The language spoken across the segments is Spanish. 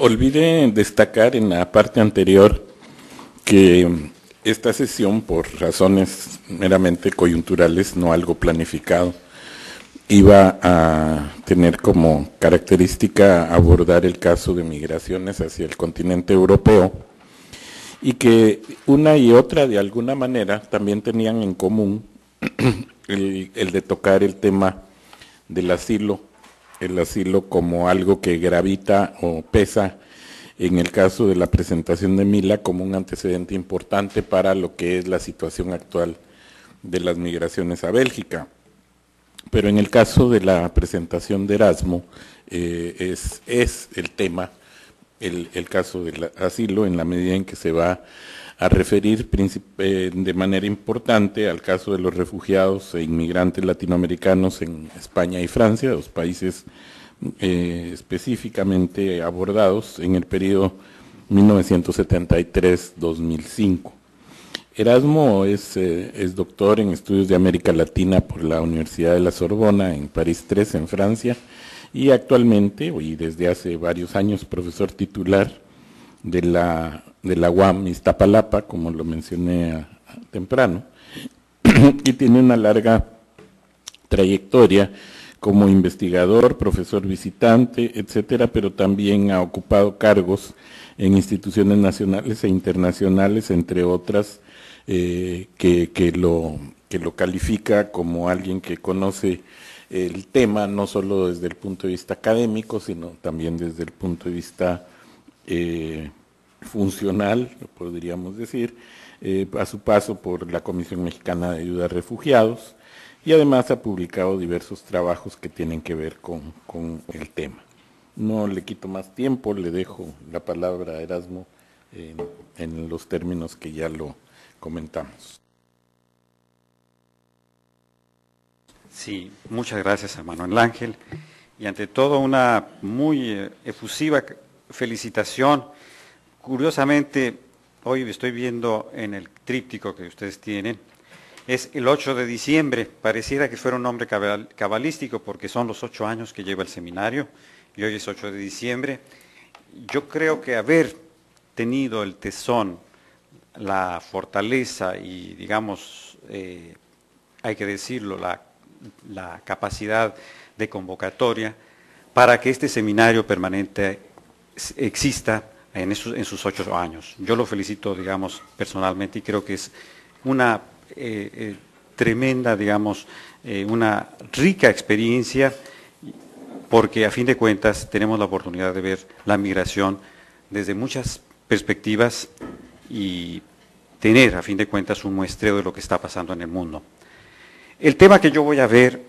Olvidé destacar en la parte anterior que esta sesión, por razones meramente coyunturales, no algo planificado, iba a tener como característica abordar el caso de migraciones hacia el continente europeo y que una y otra de alguna manera también tenían en común el de tocar el tema del asilo, el asilo como algo que gravita o pesa en el caso de la presentación de Mila como un antecedente importante para lo que es la situación actual de las migraciones a Bélgica. Pero en el caso de la presentación de Erasmo, es el tema, el caso del asilo, en la medida en que se va a referir de manera importante al caso de los refugiados e inmigrantes latinoamericanos en España y Francia, dos países específicamente abordados en el periodo 1973-2005. Erasmo es doctor en estudios de América Latina por la Universidad de la Sorbona en París 3, en Francia, y actualmente, y desde hace varios años, profesor titular de la UAM Iztapalapa, como lo mencioné temprano, y tiene una larga trayectoria como investigador, profesor visitante, etcétera, pero también ha ocupado cargos en instituciones nacionales e internacionales, entre otras, que lo califica como alguien que conoce el tema, no solo desde el punto de vista académico, sino también desde el punto de vista funcional, podríamos decir, a su paso por la Comisión Mexicana de Ayuda a Refugiados, y además ha publicado diversos trabajos que tienen que ver con el tema. No le quito más tiempo, le dejo la palabra a Erasmo en los términos que ya lo comentamos. Sí, muchas gracias a Manuel Ángel, y ante todo una muy efusiva felicitación. Curiosamente, hoy estoy viendo en el tríptico que ustedes tienen, es el 8 de diciembre, pareciera que fuera un nombre cabalístico porque son los 8 años que lleva el seminario, y hoy es 8 de diciembre. Yo creo que haber tenido el tesón, la fortaleza y, digamos, hay que decirlo, la capacidad de convocatoria para que este seminario permanente exista en sus 8 años. Yo lo felicito, digamos, personalmente, y creo que es una tremenda, digamos, una rica experiencia, porque a fin de cuentas tenemos la oportunidad de ver la migración desde muchas perspectivas y tener a fin de cuentas un muestreo de lo que está pasando en el mundo. El tema que yo voy a ver,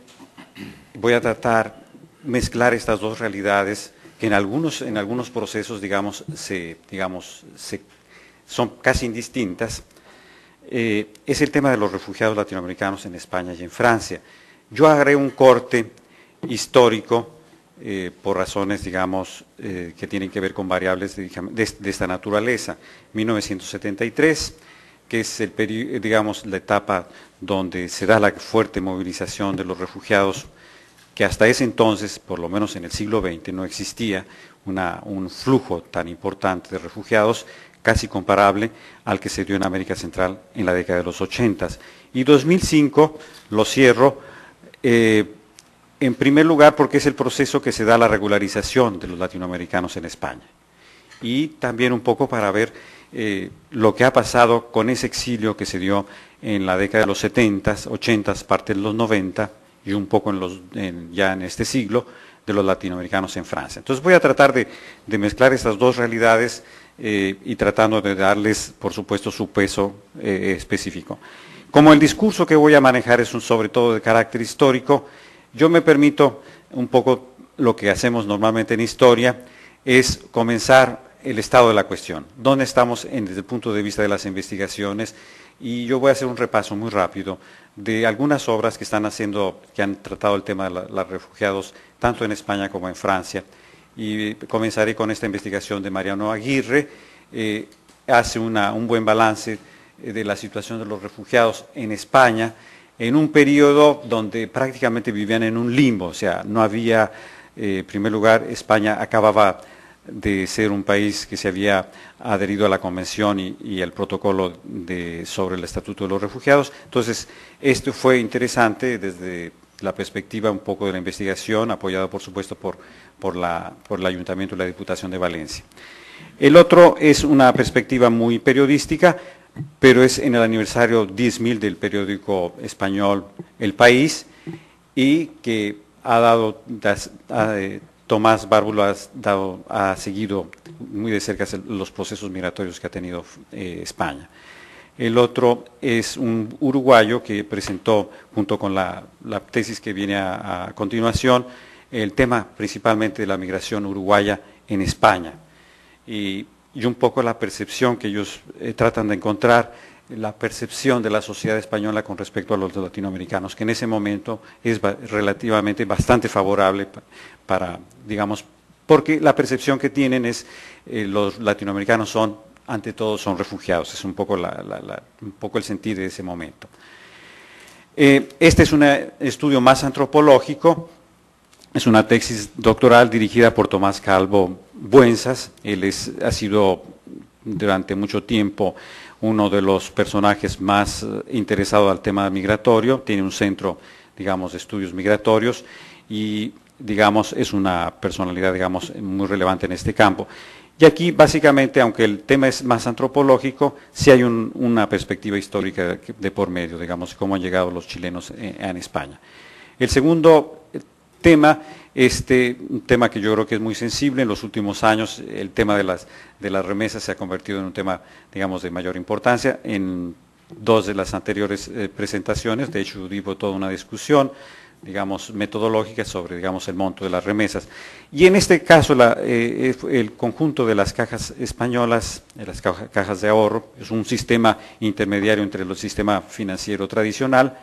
voy a tratar mezclar estas dos realidades que en algunos procesos, digamos, son casi indistintas. Es el tema de los refugiados latinoamericanos en España y en Francia. Yo haré un corte histórico por razones, digamos, que tienen que ver con variables de esta naturaleza. 1973, que es digamos, la etapa donde se da la fuerte movilización de los refugiados, que hasta ese entonces, por lo menos en el siglo XX, no existía un flujo tan importante de refugiados, casi comparable al que se dio en América Central en la década de los 80. Y 2005 lo cierro, en primer lugar porque es el proceso que se da la regularización de los latinoamericanos en España. Y también un poco para ver lo que ha pasado con ese exilio que se dio en la década de los 70, 80, parte de los 90 y un poco ya en este siglo, de los latinoamericanos en Francia. Entonces voy a tratar de mezclar estas dos realidades y tratando de darles, por supuesto, su peso específico. Como el discurso que voy a manejar es sobre todo de carácter histórico, yo me permito un poco lo que hacemos normalmente en historia, es comenzar el estado de la cuestión. ¿Dónde estamos desde el punto de vista de las investigaciones? Y yo voy a hacer un repaso muy rápido de algunas obras que han tratado el tema de los refugiados, tanto en España como en Francia. Y comenzaré con esta investigación de Mariano Aguirre. Hace un buen balance de la situación de los refugiados en España, en un periodo donde prácticamente vivían en un limbo, o sea, no había, en primer lugar, España acababa de ser un país que se había adherido a la Convención y el protocolo sobre el Estatuto de los Refugiados. Entonces, esto fue interesante desde la perspectiva un poco de la investigación, apoyado por supuesto por el Ayuntamiento y la Diputación de Valencia. El otro es una perspectiva muy periodística, pero es en el aniversario 10.000 del periódico español El País, y que Tomás Bárbulo ha seguido muy de cerca los procesos migratorios que ha tenido España. El otro es un uruguayo que presentó, junto con la tesis que viene a continuación, el tema principalmente de la migración uruguaya en España. Y un poco la percepción que ellos tratan de encontrar, la percepción de la sociedad española con respecto a los latinoamericanos, que en ese momento es relativamente bastante favorable para, digamos, porque la percepción que tienen es los latinoamericanos son, ante todo, son refugiados, es un poco, un poco el sentido de ese momento. Este es un estudio más antropológico, es una tesis doctoral dirigida por Tomás Calvo Buenzas. Él ha sido durante mucho tiempo uno de los personajes más interesados al tema migratorio, tiene un centro, digamos, de estudios migratorios y, digamos, es una personalidad, digamos, muy relevante en este campo. Y aquí, básicamente, aunque el tema es más antropológico, sí hay una perspectiva histórica de por medio, digamos, cómo han llegado los chilenos en España. El segundo tema, un tema que yo creo que es muy sensible en los últimos años, el tema de las remesas se ha convertido en un tema, digamos, de mayor importancia. En dos de las anteriores presentaciones, de hecho, hubo toda una discusión, digamos, metodológica sobre, digamos, el monto de las remesas. Y en este caso, el conjunto de las cajas españolas, de las cajas de ahorro, es un sistema intermediario entre el sistema financiero tradicional,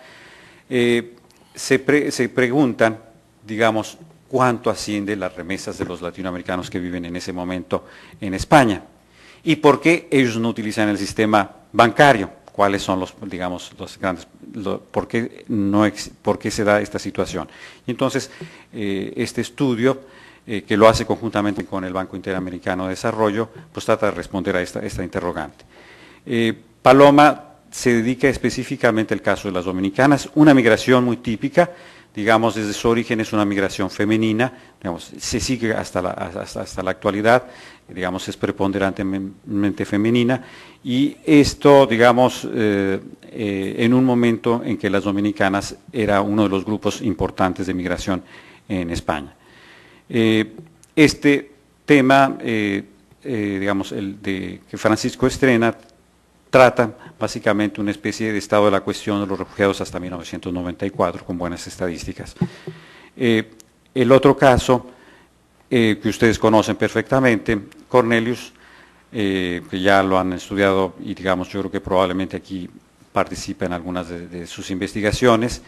se preguntan, digamos, cuánto asciende las remesas de los latinoamericanos que viven en ese momento en España y por qué ellos no utilizan el sistema bancario, cuáles son los, digamos, los grandes, por qué se da esta situación. Y entonces, este estudio, que lo hace conjuntamente con el Banco Interamericano de Desarrollo, pues trata de responder a esta interrogante. Paloma se dedica específicamente al caso de las dominicanas, una migración muy típica, digamos, desde su origen es una migración femenina, digamos, se sigue hasta la actualidad, digamos, es preponderantemente femenina, y esto, digamos, en un momento en que las dominicanas era uno de los grupos importantes de migración en España. Este tema, digamos, que Francisco estrena, trata básicamente una especie de estado de la cuestión de los refugiados hasta 1994, con buenas estadísticas. El otro caso, que ustedes conocen perfectamente, Cornelius, que ya lo han estudiado y, digamos, yo creo que probablemente aquí participa en algunas de sus investigaciones.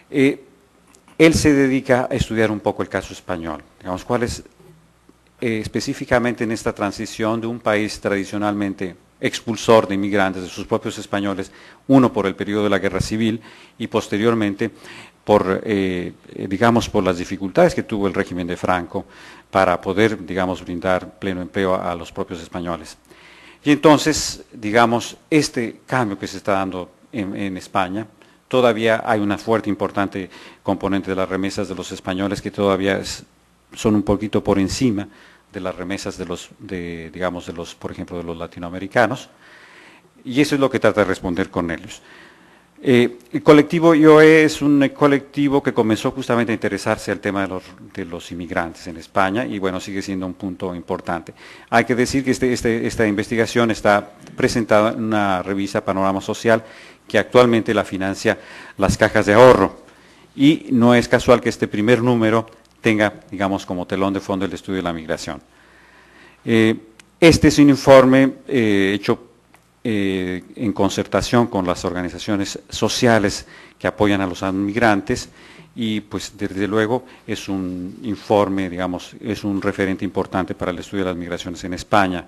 Él se dedica a estudiar un poco el caso español, digamos, cuál es específicamente en esta transición de un país tradicionalmente expulsor de inmigrantes, de sus propios españoles, uno por el periodo de la Guerra Civil y posteriormente por, digamos, por las dificultades que tuvo el régimen de Franco para poder, digamos, brindar pleno empleo a los propios españoles. Y entonces, digamos, este cambio que se está dando en España, todavía hay una fuerte, importante componente de las remesas de los españoles que todavía son un poquito por encima de las remesas digamos, por ejemplo, de los latinoamericanos, y eso es lo que trata de responder Cornelius. El colectivo IOE es un colectivo que comenzó justamente a interesarse al tema de los inmigrantes en España, y bueno, sigue siendo un punto importante. Hay que decir que esta investigación está presentada en una revista Panorama Social, que actualmente la financia las cajas de ahorro, y no es casual que este primer número tenga, digamos, como telón de fondo el estudio de la migración. Este es un informe hecho en concertación con las organizaciones sociales que apoyan a los migrantes, y pues desde luego es un informe, digamos, es un referente importante para el estudio de las migraciones en España.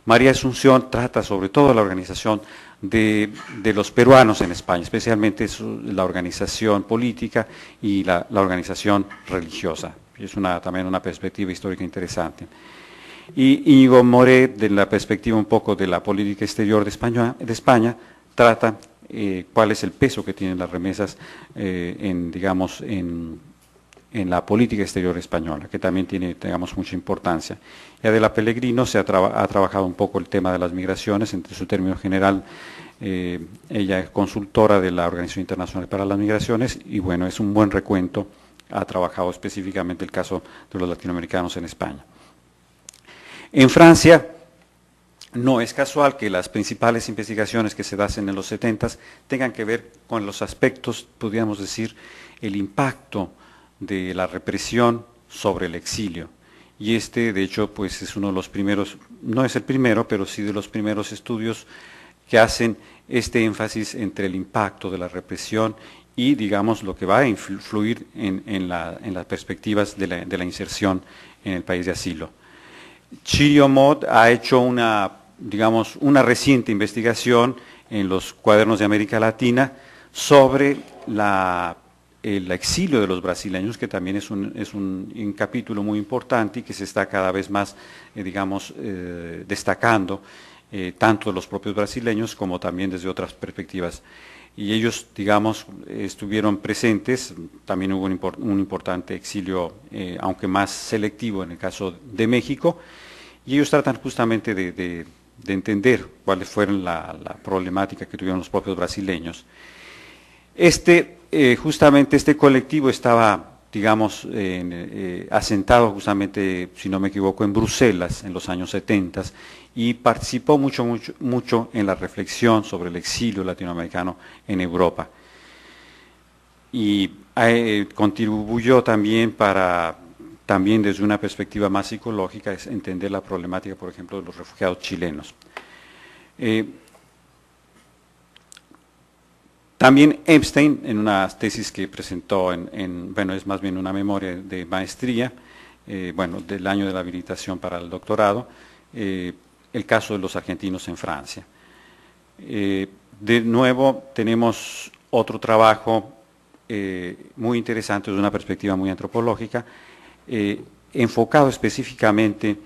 María Asunción trata sobre todo la organización de los peruanos en España, especialmente la organización política y la organización religiosa. Es también una perspectiva histórica interesante. Y Íñigo Moré, de la perspectiva un poco de la política exterior de España trata cuál es el peso que tienen las remesas digamos, en la política exterior española, que también tiene, digamos, mucha importancia. Y Adela Pellegrino ha trabajado un poco el tema de las migraciones, entre su término general, ella es consultora de la Organización Internacional para las Migraciones, y bueno, es un buen recuento, ha trabajado específicamente el caso de los latinoamericanos en España. En Francia, no es casual que las principales investigaciones que se hacen en los 70s tengan que ver con los aspectos, podríamos decir, el impacto de la represión sobre el exilio. Y de hecho, pues es uno de los primeros, no es el primero, pero sí de los primeros estudios que hacen este énfasis entre el impacto de la represión y, digamos, lo que va a influir en las perspectivas de la inserción en el país de asilo. Chirio Mott ha hecho digamos, una reciente investigación en los cuadernos de América Latina sobre el exilio de los brasileños, que también es un capítulo muy importante y que se está cada vez más, digamos, destacando, tanto de los propios brasileños como también desde otras perspectivas. Y ellos, digamos, estuvieron presentes, también hubo un importante exilio, aunque más selectivo en el caso de México, y ellos tratan justamente de entender cuáles fueron la problemática que tuvieron los propios brasileños. Justamente este colectivo estaba, digamos, asentado justamente, si no me equivoco, en Bruselas en los años 70 y participó mucho en la reflexión sobre el exilio latinoamericano en Europa. Y contribuyó también también desde una perspectiva más psicológica, es entender la problemática, por ejemplo, de los refugiados chilenos. También Epstein, en una tesis que presentó, bueno, es más bien una memoria de maestría, bueno, del año de la habilitación para el doctorado, el caso de los argentinos en Francia. De nuevo, tenemos otro trabajo muy interesante desde una perspectiva muy antropológica, enfocado específicamente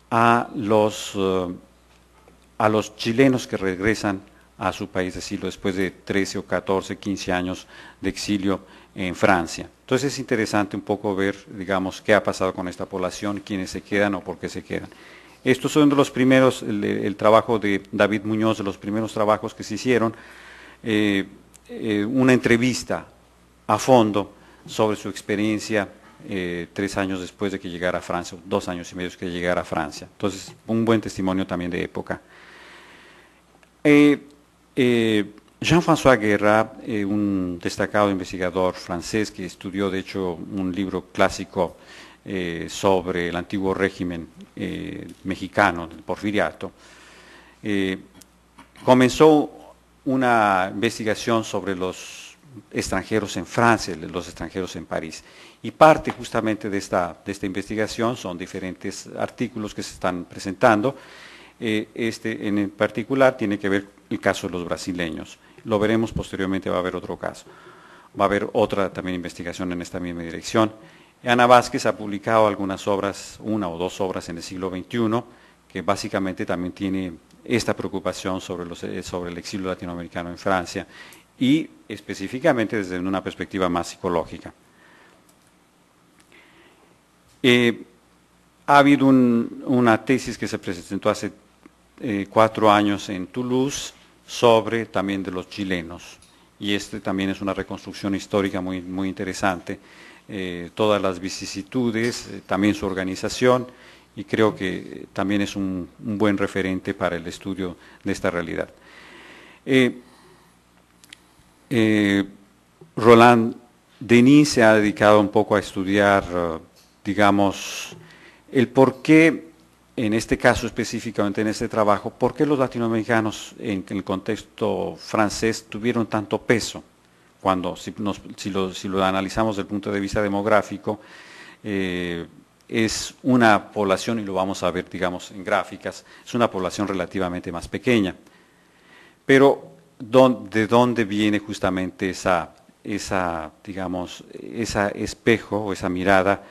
a los chilenos que regresan a su país de asilo después de 13 o 14, 15 años de exilio en Francia. Entonces es interesante un poco ver, digamos, qué ha pasado con esta población, quiénes se quedan o por qué se quedan. Estos son de los primeros, el trabajo de David Muñoz, de los primeros trabajos que se hicieron, una entrevista a fondo sobre su experiencia 3 años después de que llegara a Francia, 2 años y medio después de que llegara a Francia. Entonces, un buen testimonio también de época. Jean-François Guerra, un destacado investigador francés que estudió, de hecho, un libro clásico sobre el antiguo régimen mexicano, del Porfiriato, comenzó una investigación sobre los extranjeros en Francia, los extranjeros en París. Y parte justamente de esta investigación son diferentes artículos que se están presentando. En particular tiene que ver el caso de los brasileños. Lo veremos posteriormente, va a haber otro caso. Va a haber otra también investigación en esta misma dirección. Ana Vázquez ha publicado algunas obras, 1 o 2 obras en el siglo XXI, que básicamente también tiene esta preocupación sobre el exilio latinoamericano en Francia y específicamente desde una perspectiva más psicológica. Ha habido una tesis que se presentó hace 4 años en Toulouse sobre también de los chilenos, y también es una reconstrucción histórica muy, muy interesante, todas las vicisitudes, también su organización, y creo que también es un buen referente para el estudio de esta realidad. Roland Denis se ha dedicado un poco a estudiar, digamos, el por qué, en este caso específicamente en este trabajo, por qué los latinoamericanos en el contexto francés tuvieron tanto peso, cuando si lo analizamos desde el punto de vista demográfico, es una población, y lo vamos a ver, digamos, en gráficas, es una población relativamente más pequeña. Pero, ¿de dónde viene justamente esa digamos, ese espejo o esa mirada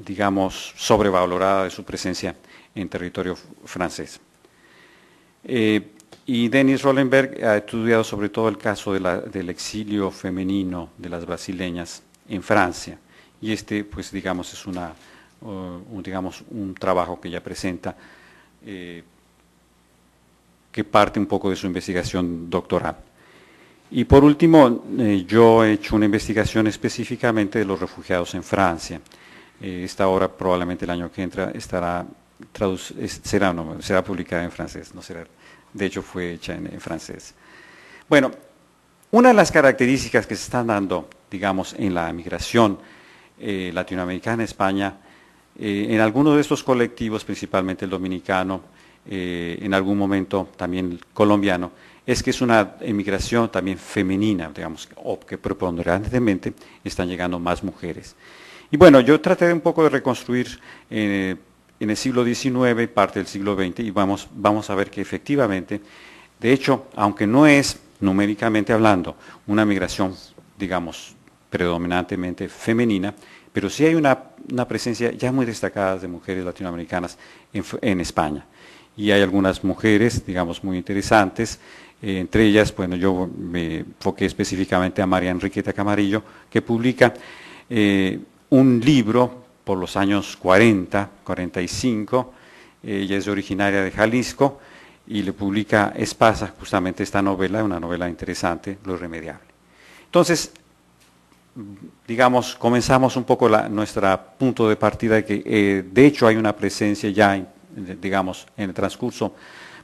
digamos, sobrevalorada de su presencia en territorio francés. Y Denis Rollenberg ha estudiado sobre todo el caso del exilio femenino de las brasileñas en Francia, y pues digamos, es un trabajo que ella presenta que parte un poco de su investigación doctoral. Y por último, yo he hecho una investigación específicamente de los refugiados en Francia. Esta obra probablemente el año que entra será publicada en francés, no será, de hecho fue hecha en francés. Bueno, una de las características que se están dando, digamos, en la migración latinoamericana a España, en algunos de estos colectivos, principalmente el dominicano, en algún momento también el colombiano, es que es una emigración también femenina, digamos, o que preponderantemente están llegando más mujeres. Y bueno, yo traté un poco de reconstruir en el siglo XIX y parte del siglo XX, y vamos a ver que efectivamente, de hecho, aunque no es numéricamente hablando una migración, digamos, predominantemente femenina, pero sí hay una presencia ya muy destacada de mujeres latinoamericanas en España. Y hay algunas mujeres, digamos, muy interesantes, entre ellas, bueno, yo me enfoqué específicamente a María Enriqueta Camarillo, que publica un libro por los años 40, 45, ella es originaria de Jalisco, y le publica Espasa justamente esta novela, una novela interesante, Lo Irremediable. Entonces, digamos, comenzamos un poco nuestro punto de partida de que de hecho hay una presencia ya, digamos, en el transcurso,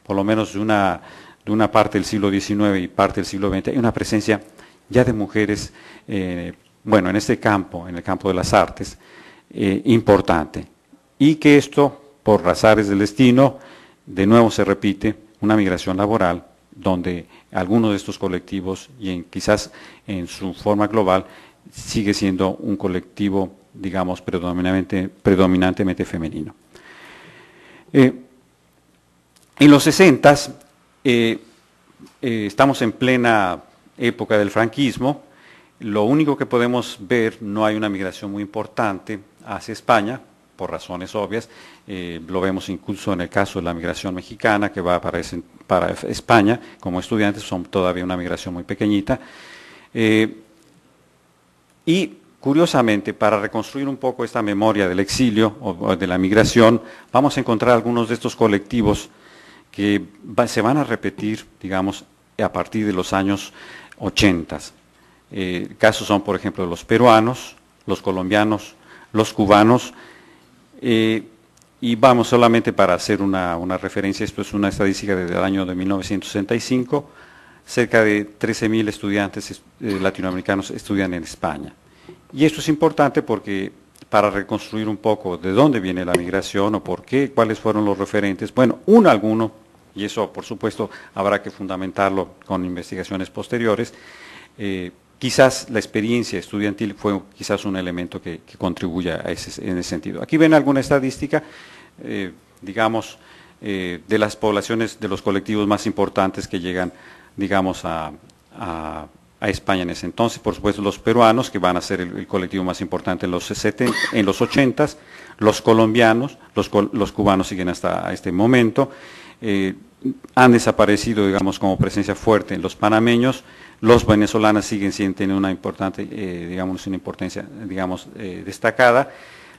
por lo menos de una parte del siglo XIX y parte del siglo XX, hay una presencia ya de mujeres, bueno, en este campo, en el campo de las artes, importante. Y que esto, por azares del destino, de nuevo se repite, una migración laboral, donde algunos de estos colectivos, y quizás en su forma global, sigue siendo un colectivo, digamos, predominantemente femenino. En los 60 estamos en plena época del franquismo. Lo único que podemos ver, no hay una migración muy importante hacia España, por razones obvias. Lo vemos incluso en el caso de la migración mexicana, que va para España como estudiantes, son todavía una migración muy pequeñita. Y curiosamente, para reconstruir un poco esta memoria del exilio o de la migración, vamos a encontrar algunos de estos colectivos que se van a repetir, digamos, a partir de los años 80. Casos son, por ejemplo, los peruanos, los colombianos, los cubanos, y vamos solamente para hacer una referencia, esto es una estadística desde el año de 1965, cerca de 13.000 estudiantes latinoamericanos estudian en España. Y esto es importante porque para reconstruir un poco de dónde viene la migración o por qué, cuáles fueron los referentes, bueno, alguno, y eso por supuesto habrá que fundamentarlo con investigaciones posteriores, quizás la experiencia estudiantil fue quizás un elemento que contribuya en ese sentido. Aquí ven alguna estadística, digamos, de las poblaciones, de los colectivos más importantes que llegan, digamos, a España en ese entonces. Por supuesto, los peruanos, que van a ser el colectivo más importante en los 80, los colombianos, los cubanos siguen hasta este momento. Han desaparecido, digamos, como presencia fuerte en los panameños. Los venezolanos siguen teniendo una importante, digamos, una importancia, digamos, destacada.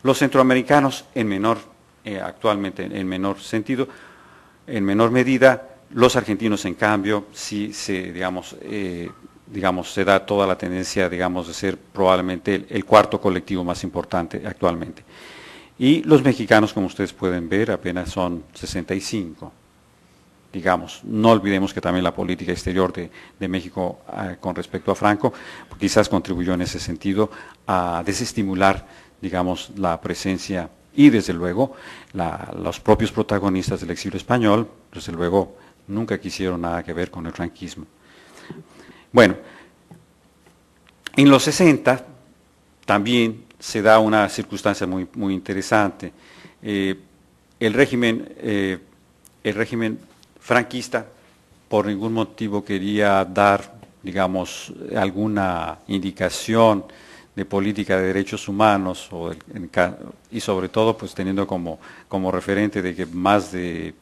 Los centroamericanos actualmente en menor sentido, en menor medida. Los argentinos, en cambio, sí digamos, se da toda la tendencia, digamos, de ser probablemente el cuarto colectivo más importante actualmente. Y los mexicanos, como ustedes pueden ver, apenas son 65. Digamos, no olvidemos que también la política exterior de México con respecto a Franco quizás contribuyó en ese sentido a desestimular, digamos, la presencia y desde luego los propios protagonistas del exilio español, desde luego nunca quisieron nada que ver con el franquismo. Bueno, en los 60 también se da una circunstancia muy, muy interesante. El régimen franquista por ningún motivo quería dar, digamos, alguna indicación de política de derechos humanos, y sobre todo pues teniendo como referente de que más de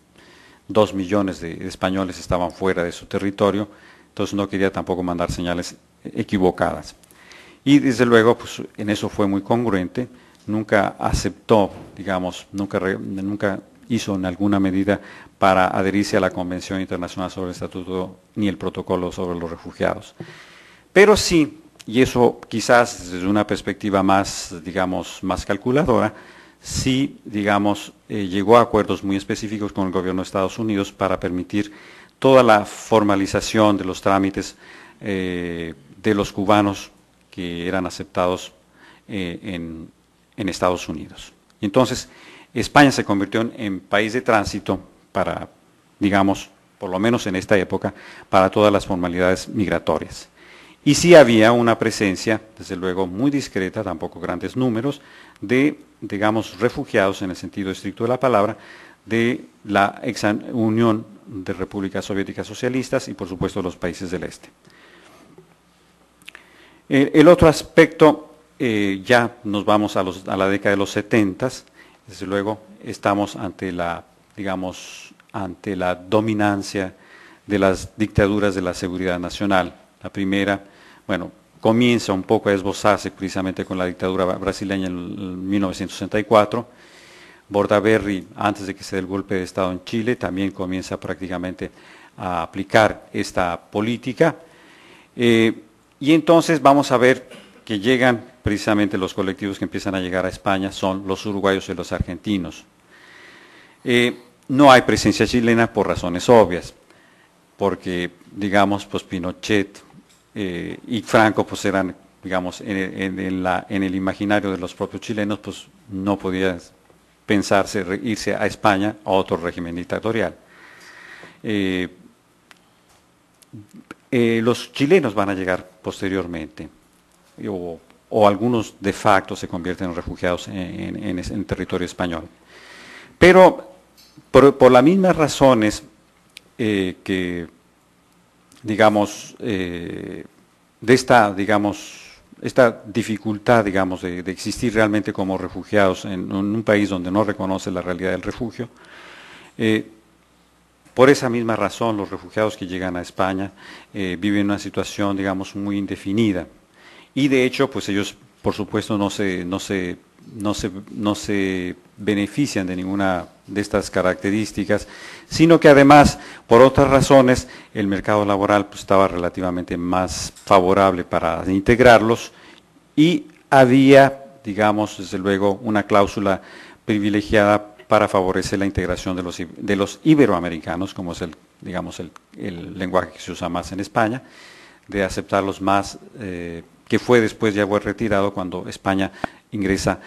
2 millones de españoles estaban fuera de su territorio, entonces no quería tampoco mandar señales equivocadas. Y desde luego, pues en eso fue muy congruente, nunca aceptó, digamos, nunca hizo en alguna medida para adherirse a la Convención Internacional sobre el Estatuto ni el Protocolo sobre los Refugiados. Pero sí, y eso quizás desde una perspectiva más, digamos, más calculadora, sí, digamos, llegó a acuerdos muy específicos con el gobierno de Estados Unidos para permitir toda la formalización de los trámites de los cubanos que eran aceptados en Estados Unidos. Y entonces, España se convirtió en país de tránsito para, digamos, por lo menos en esta época, para todas las formalidades migratorias. Y sí había una presencia, desde luego muy discreta, tampoco grandes números, de, digamos, refugiados en el sentido estricto de la palabra, de la ex Unión de Repúblicas Soviéticas Socialistas y por supuesto los países del este. El otro aspecto, ya nos vamos a la década de los 70, desde luego estamos ante la, digamos, ante la dominancia de las dictaduras de la seguridad nacional. La primera, bueno, comienza un poco a esbozarse precisamente con la dictadura brasileña en 1964. Bordaberry, antes de que se dé el golpe de Estado en Chile, también comienza prácticamente a aplicar esta política. Y entonces vamos a ver que llegan precisamente los colectivos que empiezan a llegar a España, son los uruguayos y los argentinos. No hay presencia chilena por razones obvias, porque, digamos, pues Pinochet y Franco pues eran, digamos, en el imaginario de los propios chilenos, pues no podía pensarse irse a España a otro régimen dictatorial. Los chilenos van a llegar posteriormente, o algunos de facto se convierten en refugiados en territorio español. Pero por las mismas razones que, digamos, de esta dificultad, digamos, de existir realmente como refugiados en un país donde no reconoce la realidad del refugio, por esa misma razón los refugiados que llegan a España viven una situación, digamos, muy indefinida. Y de hecho, pues ellos, por supuesto, no se benefician de ninguna de estas características, sino que además, por otras razones, el mercado laboral pues, estaba relativamente más favorable para integrarlos y había, digamos, desde luego, una cláusula privilegiada para favorecer la integración de los iberoamericanos, como es el lenguaje que se usa más en España, de aceptarlos más, que fue después ya fue retirado cuando España ingresa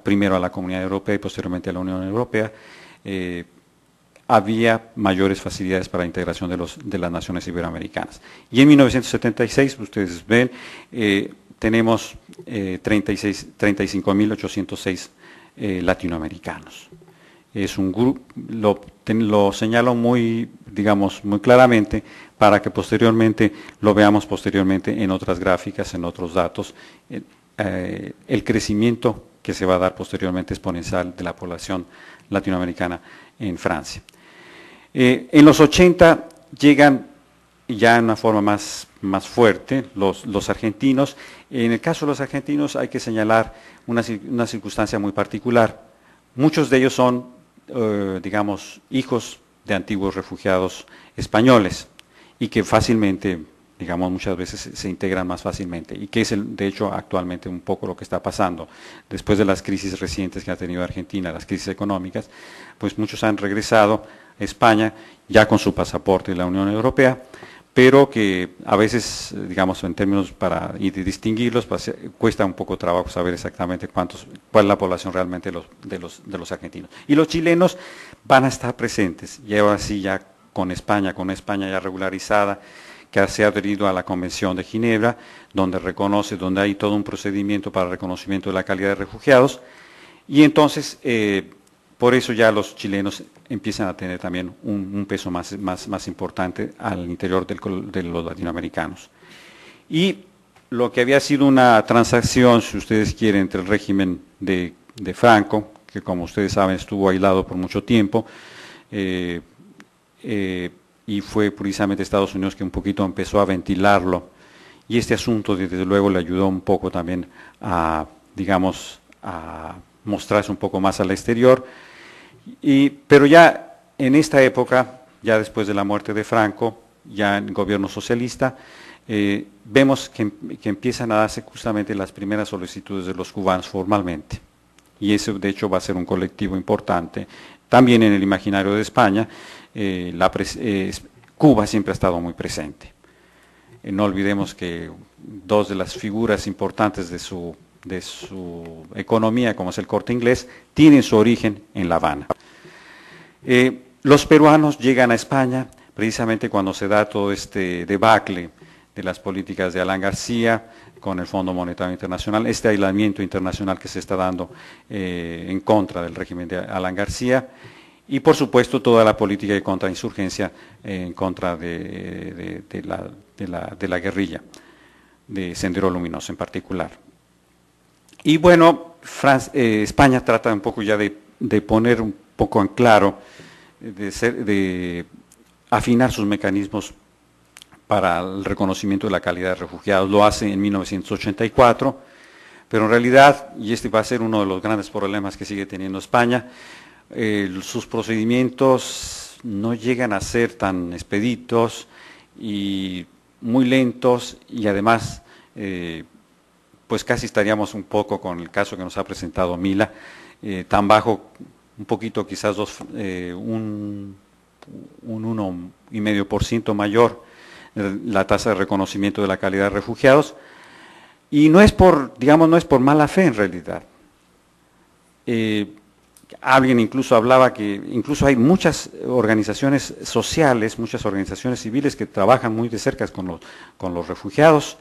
primero a la Comunidad Europea y posteriormente a la Unión Europea. Había mayores facilidades para la integración de las naciones iberoamericanas. Y en 1976, ustedes ven, tenemos 35.806 latinoamericanos. Es un grupo, lo señalo muy, digamos, muy claramente para que posteriormente lo veamos posteriormente en otras gráficas, en otros datos, el crecimiento que se va a dar posteriormente exponencial de la población latinoamericana en Francia. En los 80 llegan ya en una forma más fuerte los argentinos. En el caso de los argentinos hay que señalar una circunstancia muy particular. Muchos de ellos son, digamos, hijos de antiguos refugiados españoles y que fácilmente, digamos, muchas veces se integran más fácilmente y que es, de hecho, actualmente un poco lo que está pasando. Después de las crisis recientes que ha tenido Argentina, las crisis económicas, pues muchos han regresado a España ya con su pasaporte de la Unión Europea, pero que a veces, digamos, en términos de distinguirlos, pues, cuesta un poco trabajo saber exactamente cuál es la población realmente de los argentinos. Y los chilenos van a estar presentes, y ahora sí ya con una España ya regularizada, que se ha adherido a la Convención de Ginebra, donde hay todo un procedimiento para el reconocimiento de la calidad de refugiados, y entonces, por eso ya los chilenos empiezan a tener también un peso más importante al interior de los latinoamericanos. Y lo que había sido una transacción, si ustedes quieren, entre el régimen de Franco, que como ustedes saben estuvo aislado por mucho tiempo, y fue precisamente Estados Unidos que un poquito empezó a ventilarlo, y este asunto desde luego le ayudó un poco también a, digamos, a mostrarse un poco más al exterior, pero ya en esta época, ya después de la muerte de Franco, ya en el gobierno socialista, vemos que empiezan a darse justamente las primeras solicitudes de los cubanos formalmente, y eso de hecho va a ser un colectivo importante, también en el imaginario de España. Cuba siempre ha estado muy presente. No olvidemos que dos de las figuras importantes de su economía, como es el Corte Inglés, tienen su origen en La Habana. Los peruanos llegan a España precisamente cuando se da todo este debacle de las políticas de Alan García con el Fondo Monetario Internacional, este aislamiento internacional que se está dando en contra del régimen de Alan García, y por supuesto toda la política de contrainsurgencia en contra de la guerrilla, de Sendero Luminoso en particular. Y bueno, España trata un poco ya de poner un poco en claro, de afinar sus mecanismos para el reconocimiento de la calidad de refugiados. Lo hace en 1984, pero en realidad, y este va a ser uno de los grandes problemas que sigue teniendo España, sus procedimientos no llegan a ser tan expeditos y muy lentos, y además pues casi estaríamos un poco con el caso que nos ha presentado Mila, tan bajo, un poquito quizás un 1,5% mayor la tasa de reconocimiento de la calidad de refugiados, y no es por, digamos, no es por mala fe en realidad. Alguien incluso hablaba que incluso hay muchas organizaciones sociales, muchas organizaciones civiles que trabajan muy de cerca con los refugiados,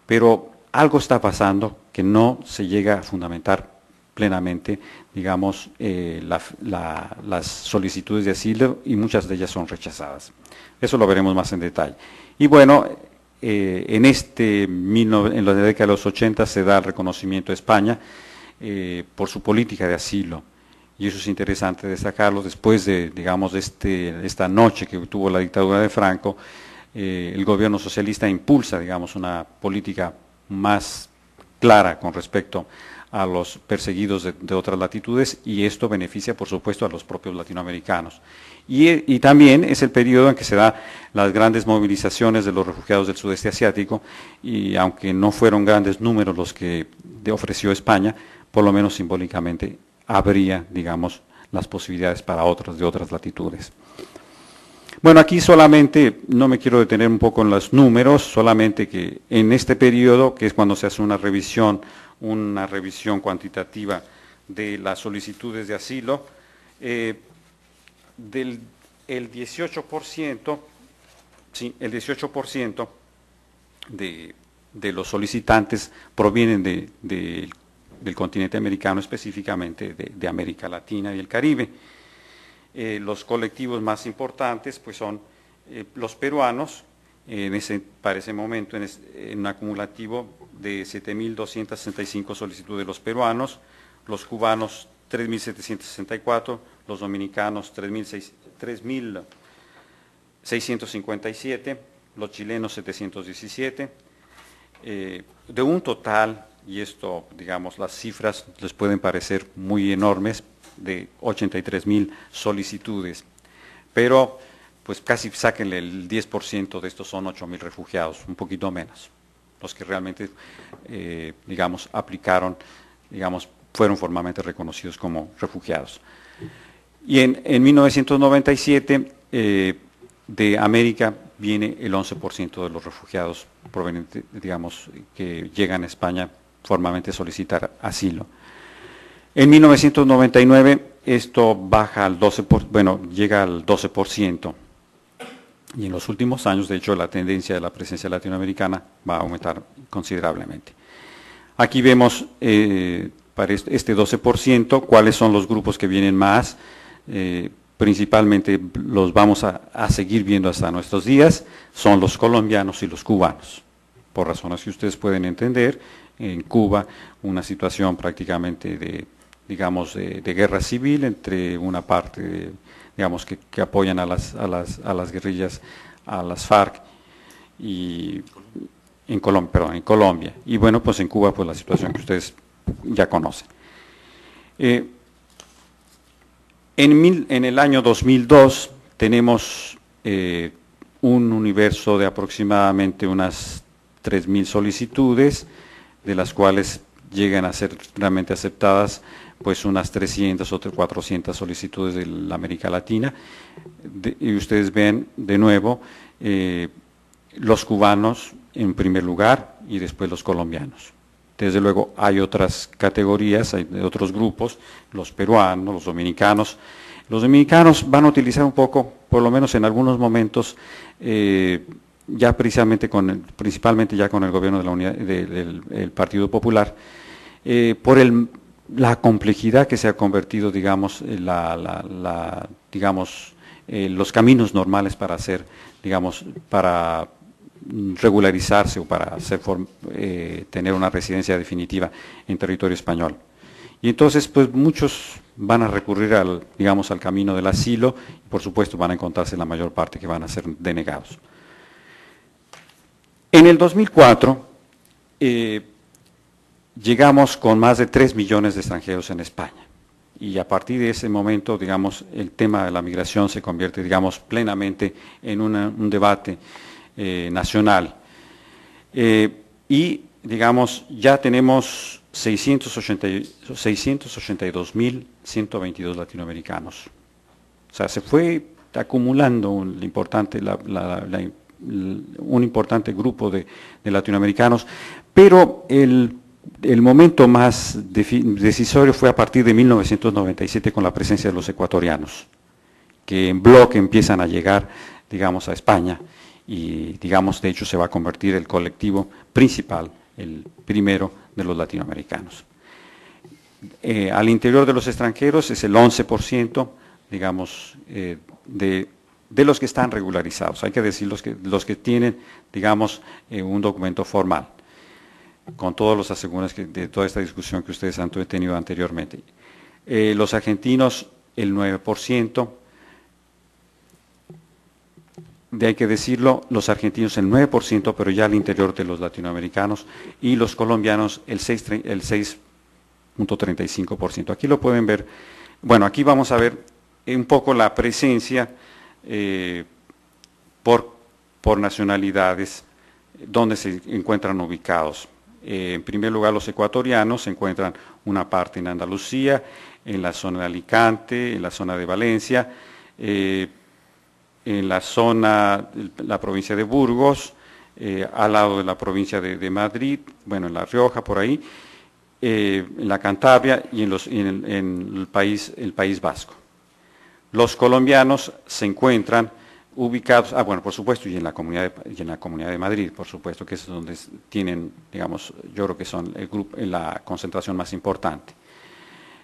pero algo está pasando que no se llega a fundamentar plenamente, digamos, las solicitudes de asilo, y muchas de ellas son rechazadas. Eso lo veremos más en detalle. Y bueno, en la década de los 80 se da el reconocimiento a España por su política de asilo. Y eso es interesante destacarlo después de, digamos, esta noche que tuvo la dictadura de Franco. El gobierno socialista impulsa, digamos, una política más clara con respecto a los perseguidos de otras latitudes, y esto beneficia, por supuesto, a los propios latinoamericanos. Y también es el periodo en que se dan las grandes movilizaciones de los refugiados del sudeste asiático, y aunque no fueron grandes números los que ofreció España, por lo menos simbólicamente habría, digamos, las posibilidades para otros de otras latitudes. Bueno, aquí solamente, no me quiero detener un poco en los números, solamente que en este periodo, que es cuando se hace una revisión cuantitativa de las solicitudes de asilo, el 18%, sí, el 18% de los solicitantes provienen del continente americano, específicamente de América Latina y el Caribe. Los colectivos más importantes pues son los peruanos, para ese momento en un acumulativo de 7.265 solicitudes de los peruanos, los cubanos 3.764, los dominicanos 3.657, los chilenos 717, de un total, y esto, digamos, las cifras les pueden parecer muy enormes, de 83.000 solicitudes, pero pues casi sáquenle el 10% de estos, son 8.000 refugiados, un poquito menos, los que realmente, digamos, aplicaron, digamos, fueron formalmente reconocidos como refugiados. Y en 1997, de América viene el 11% de los refugiados provenientes, digamos, que llegan a España formalmente a solicitar asilo. En 1999 esto baja al 12%, llega al 12%, y en los últimos años, de hecho, la tendencia de la presencia latinoamericana va a aumentar considerablemente. Aquí vemos para este 12%, cuáles son los grupos que vienen más, principalmente los vamos a seguir viendo hasta nuestros días, son los colombianos y los cubanos. por razones que ustedes pueden entender, en Cuba una situación prácticamente de, digamos, de guerra civil entre una parte, digamos, que apoyan a las guerrillas, a las FARC, y en Colombia. Y bueno, pues en Cuba, pues la situación que ustedes ya conocen. En el año 2002 tenemos un universo de aproximadamente unas 3.000 solicitudes, de las cuales llegan a ser realmente aceptadas pues unas 300 o 400 solicitudes de la América Latina. Y ustedes ven de nuevo los cubanos en primer lugar y después los colombianos. Desde luego hay otras categorías, hay otros grupos, los peruanos, los dominicanos. Los dominicanos van a utilizar un poco, por lo menos en algunos momentos, ya principalmente ya con el gobierno de la unidad, del Partido Popular, por la complejidad que se ha convertido, digamos, los caminos normales para hacer, digamos, para regularizarse o para tener una residencia definitiva en territorio español. Y entonces, pues muchos van a recurrir al camino del asilo, y por supuesto van a encontrarse la mayor parte que van a ser denegados. En el 2004 llegamos con más de 3 millones de extranjeros en España, y a partir de ese momento, digamos, el tema de la migración se convierte, digamos, plenamente en un debate nacional. Y, digamos, ya tenemos 682.122 latinoamericanos. O sea, se fue acumulando un importante grupo de latinoamericanos, pero el momento más decisorio fue a partir de 1997 con la presencia de los ecuatorianos, que en bloque empiezan a llegar, digamos, a España, y, digamos, de hecho se va a convertir el colectivo principal, el primero de los latinoamericanos. Al interior de los extranjeros es el 11%, digamos, de los que están regularizados, hay que decir los que tienen, digamos, un documento formal, con todos los aseguros de toda esta discusión que ustedes han tenido anteriormente. Los argentinos, el 9%, hay que decirlo, los argentinos el 9%, pero ya al interior de los latinoamericanos, y los colombianos el 6.35%. Aquí lo pueden ver. Bueno, aquí vamos a ver un poco la presencia por nacionalidades, donde se encuentran ubicados. En primer lugar, los ecuatorianos se encuentran una parte en Andalucía, en la zona de Alicante, en la zona de Valencia, en la provincia de Burgos, al lado de la provincia de Madrid, bueno, en La Rioja, por ahí, en la Cantabria y en el País Vasco. Los colombianos se encuentran ubicados, bueno, por supuesto, y en la Comunidad de Madrid, por supuesto, que es donde tienen, digamos, yo creo que son el grupo, la concentración más importante.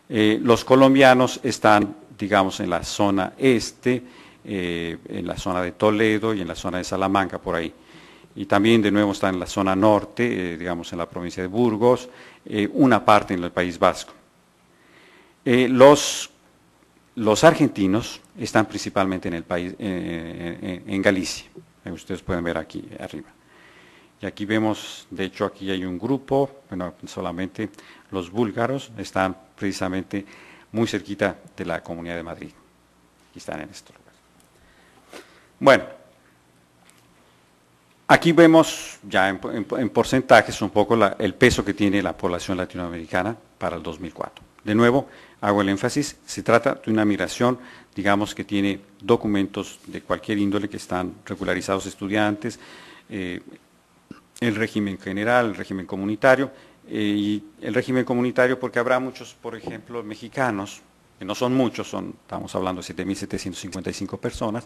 Los colombianos están, digamos, en la zona este, en la zona de Toledo y en la zona de Salamanca, por ahí. Y también de nuevo están en la zona norte, digamos en la provincia de Burgos, una parte en el País Vasco. Los argentinos están principalmente en el país, en Galicia, ustedes pueden ver aquí arriba. Y aquí vemos, de hecho aquí hay un grupo, bueno, solamente los búlgaros están precisamente muy cerquita de la Comunidad de Madrid, y están en estos lugares. Bueno, aquí vemos ya en porcentajes un poco el peso que tiene la población latinoamericana para el 2004. De nuevo, hago el énfasis, se trata de una migración, digamos, que tiene documentos de cualquier índole, que están regularizados estudiantes, el régimen general, el régimen comunitario, y el régimen comunitario porque habrá muchos, por ejemplo, mexicanos, que no son muchos, estamos hablando de 7.755 personas,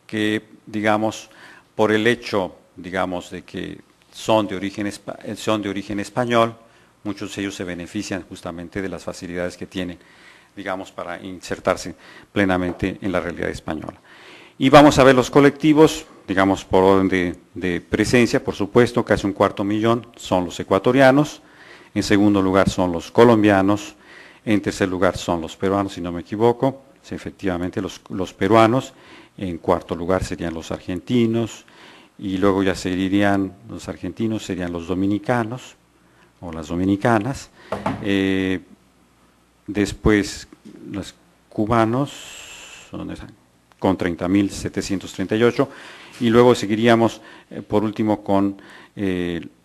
que, digamos, por el hecho, digamos, de que son de origen español, muchos de ellos se benefician justamente de las facilidades que tienen, digamos, para insertarse plenamente en la realidad española. Y vamos a ver los colectivos, digamos, por orden de presencia, por supuesto, casi 250.000 son los ecuatorianos, en segundo lugar son los colombianos, en tercer lugar son los peruanos, si no me equivoco, sí, efectivamente los peruanos, en cuarto lugar serían los argentinos, y luego ya seguirían los argentinos, serían los dominicanos, o las dominicanas, después los cubanos, con 30.738, y luego seguiríamos, por último, con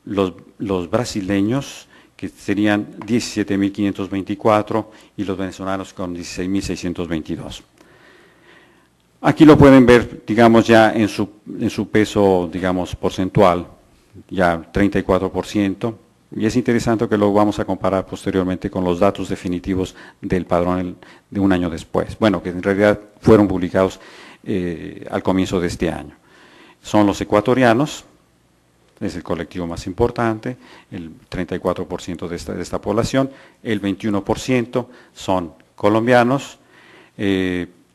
los brasileños, que serían 17.524, y los venezolanos con 16.622. Aquí lo pueden ver, digamos, ya en su peso, digamos, porcentual, ya 34%, y es interesante que lo vamos a comparar posteriormente con los datos definitivos del padrón de un año después, bueno, que en realidad fueron publicados al comienzo de este año. Son los ecuatorianos, es el colectivo más importante, el 34% de esta población, el 21% son colombianos,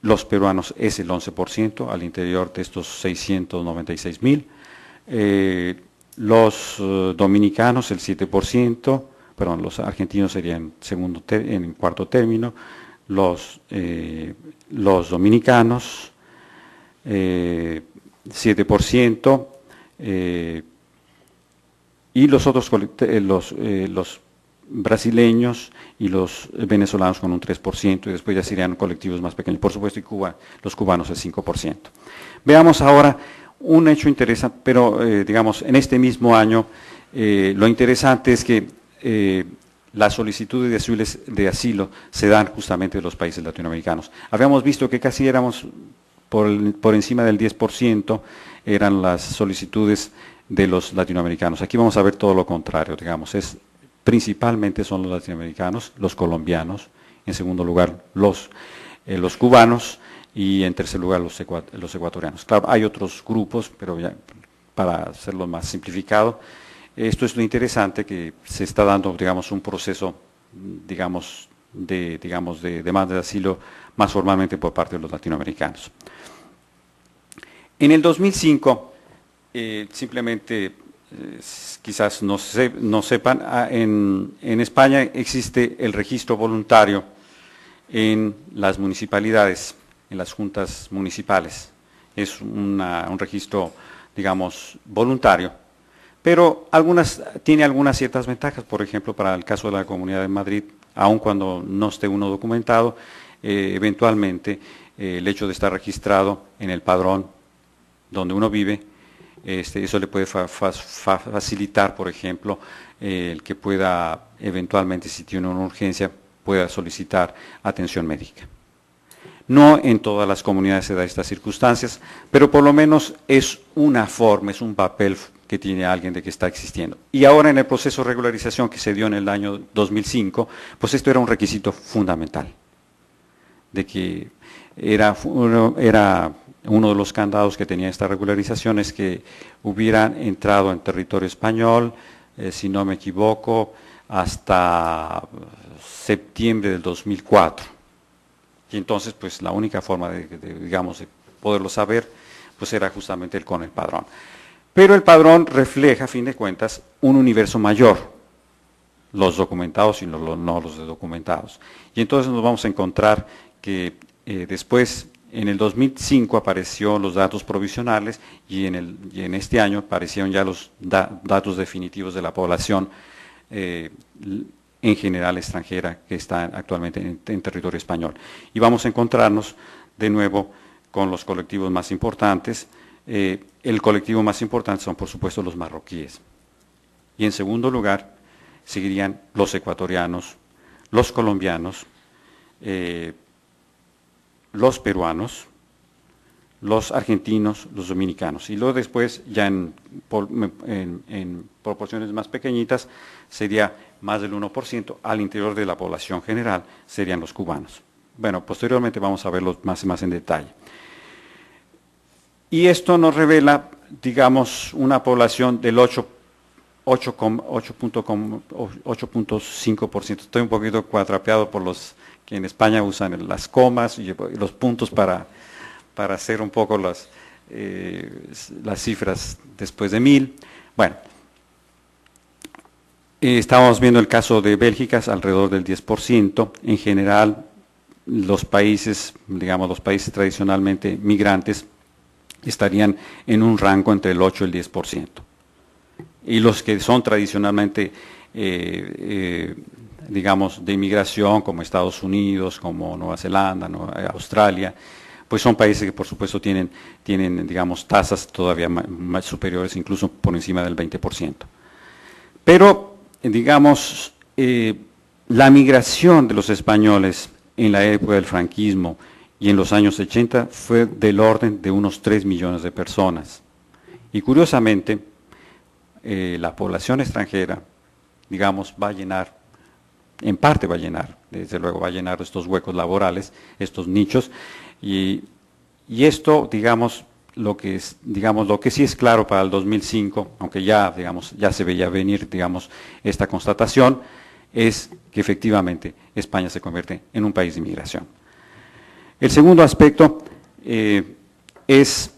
los peruanos es el 11% al interior de estos 696.000, los dominicanos el 7%, perdón, los argentinos serían en cuarto término, los dominicanos 7%, y los otros, los brasileños y los venezolanos con un 3%, y después ya serían colectivos más pequeños, por supuesto, y los cubanos el 5%. Veamos ahora un hecho interesante, pero digamos, en este mismo año, lo interesante es que las solicitudes de asilo se dan justamente de los países latinoamericanos. Habíamos visto que casi éramos por encima del 10%, eran las solicitudes de los latinoamericanos. Aquí vamos a ver todo lo contrario, digamos, principalmente son los latinoamericanos, los colombianos, en segundo lugar los cubanos, y en tercer lugar los ecuatorianos. Claro, hay otros grupos, pero ya para hacerlo más simplificado, esto es lo interesante, que se está dando, digamos, un proceso, digamos, de demanda de asilo más formalmente por parte de los latinoamericanos. En el 2005, simplemente, quizás no sepan, en España existe el registro voluntario en las municipalidades, en las juntas municipales. Es un registro, digamos, voluntario, pero tiene algunas ciertas ventajas. Por ejemplo, para el caso de la Comunidad de Madrid, aun cuando no esté uno documentado, eventualmente el hecho de estar registrado en el padrón donde uno vive, eso le puede facilitar, por ejemplo, el que pueda eventualmente, si tiene una urgencia, pueda solicitar atención médica. No en todas las comunidades se da estas circunstancias, pero por lo menos es una forma, es un papel que tiene alguien de que está existiendo. Y ahora en el proceso de regularización que se dio en el año 2005, pues esto era un requisito fundamental, de que era uno de los candados que tenía esta regularización, es que hubieran entrado en territorio español, si no me equivoco, hasta septiembre del 2004. Y entonces, pues la única forma digamos, de poderlo saber, pues era justamente con el padrón. Pero el padrón refleja, a fin de cuentas, un universo mayor, los documentados y no los documentados. Y entonces nos vamos a encontrar que después, en el 2005 aparecieron los datos provisionales, y en este año aparecieron ya los datos definitivos de la población en general extranjera que está actualmente en territorio español. Y vamos a encontrarnos de nuevo con los colectivos más importantes. El colectivo más importante son, por supuesto, los marroquíes. Y en segundo lugar seguirían los ecuatorianos, los colombianos, los peruanos, los argentinos, los dominicanos. Y luego después, ya en proporciones más pequeñitas, sería más del 1%, al interior de la población general serían los cubanos. Bueno, posteriormente vamos a verlos más en detalle. Y esto nos revela, digamos, una población del 8.5%. Estoy un poquito cuatrapeado por los que en España usan las comas y los puntos para hacer un poco las cifras después de 1000. Bueno, estábamos viendo el caso de Bélgica, alrededor del 10%. En general, los países, digamos, los países tradicionalmente migrantes estarían en un rango entre el 8 y el 10%. Y los que son tradicionalmente, digamos, de inmigración, como Estados Unidos, como Nueva Zelanda, Australia, pues son países que por supuesto tienen digamos, tasas todavía más superiores, incluso por encima del 20%. Pero, digamos, la migración de los españoles en la época del franquismo y en los años 80 fue del orden de unos 3 millones de personas. Y curiosamente, la población extranjera, digamos, va a llenar, en parte va a llenar, desde luego va a llenar estos huecos laborales, estos nichos, y esto, digamos, lo que sí es claro para el 2005, aunque ya, digamos, ya se veía venir, digamos, esta constatación, es que efectivamente España se convierte en un país de inmigración. El segundo aspecto es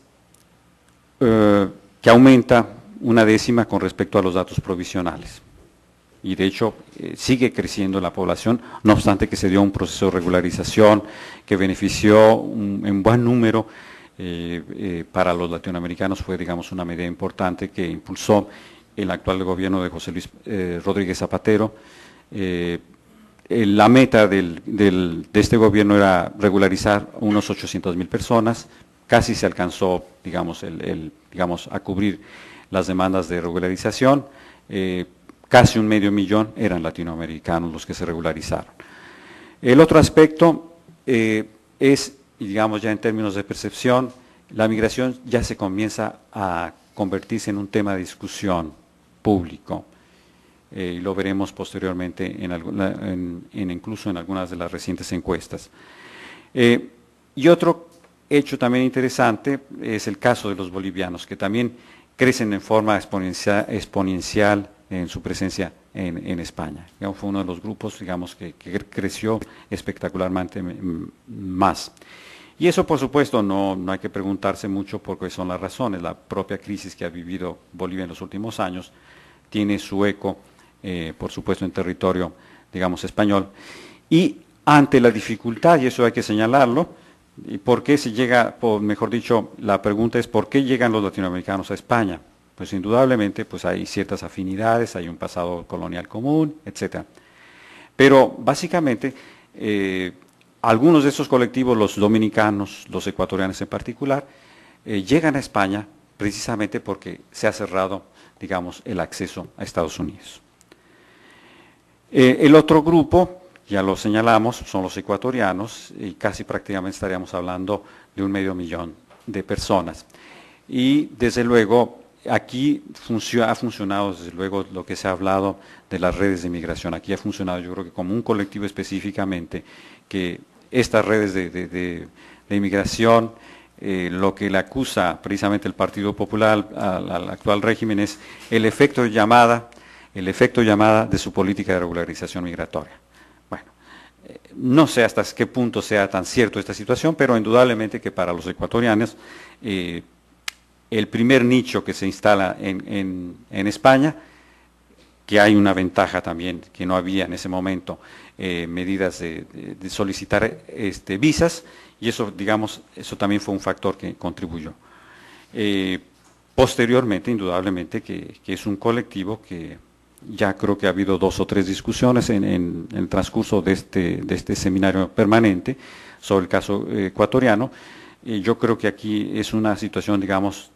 que aumenta una décima con respecto a los datos provisionales. Y de hecho sigue creciendo la población, no obstante que se dio un proceso de regularización que benefició en buen número para los latinoamericanos. Fue, digamos, una medida importante que impulsó el actual gobierno de José Luis Rodríguez Zapatero. La meta de este gobierno era regularizar unos 800,000 personas, casi se alcanzó, digamos, digamos, a cubrir las demandas de regularización. Casi 500,000 eran latinoamericanos los que se regularizaron. El otro aspecto es, digamos, ya en términos de percepción, la migración ya se comienza a convertirse en un tema de discusión público. Y lo veremos posteriormente incluso en algunas de las recientes encuestas. Y otro hecho también interesante es el caso de los bolivianos, que también crecen en forma exponencial en su presencia en España. Digamos, fue uno de los grupos, digamos, que creció espectacularmente más. Y eso, por supuesto, no hay que preguntarse mucho porque son las razones. La propia crisis que ha vivido Bolivia en los últimos años tiene su eco, por supuesto, en territorio, digamos, español. Y ante la dificultad, y eso hay que señalarlo, ¿y por qué se llega, mejor dicho, la pregunta es ¿por qué llegan los latinoamericanos a España? Pues indudablemente pues hay ciertas afinidades, hay un pasado colonial común, etc. Pero básicamente algunos de esos colectivos, los dominicanos, los ecuatorianos en particular, llegan a España precisamente porque se ha cerrado, digamos, el acceso a Estados Unidos. El otro grupo, ya lo señalamos, son los ecuatorianos y casi prácticamente estaríamos hablando de 500,000 de personas. Y desde luego aquí ha funcionado, desde luego, lo que se ha hablado de las redes de migración. Aquí ha funcionado, yo creo que como un colectivo específicamente, que estas redes de inmigración, lo que le acusa precisamente el Partido Popular al actual régimen es el efecto llamada de su política de regularización migratoria. Bueno, no sé hasta qué punto sea tan cierto esta situación, pero indudablemente que para los ecuatorianos, el primer nicho que se instala en España, que hay una ventaja también, que no había en ese momento medidas de solicitar visas, y eso, digamos, eso también fue un factor que contribuyó. Posteriormente, indudablemente, que es un colectivo que ya creo que ha habido 2 o 3 discusiones en el transcurso de este seminario permanente sobre el caso ecuatoriano. Yo creo que aquí es una situación, digamos,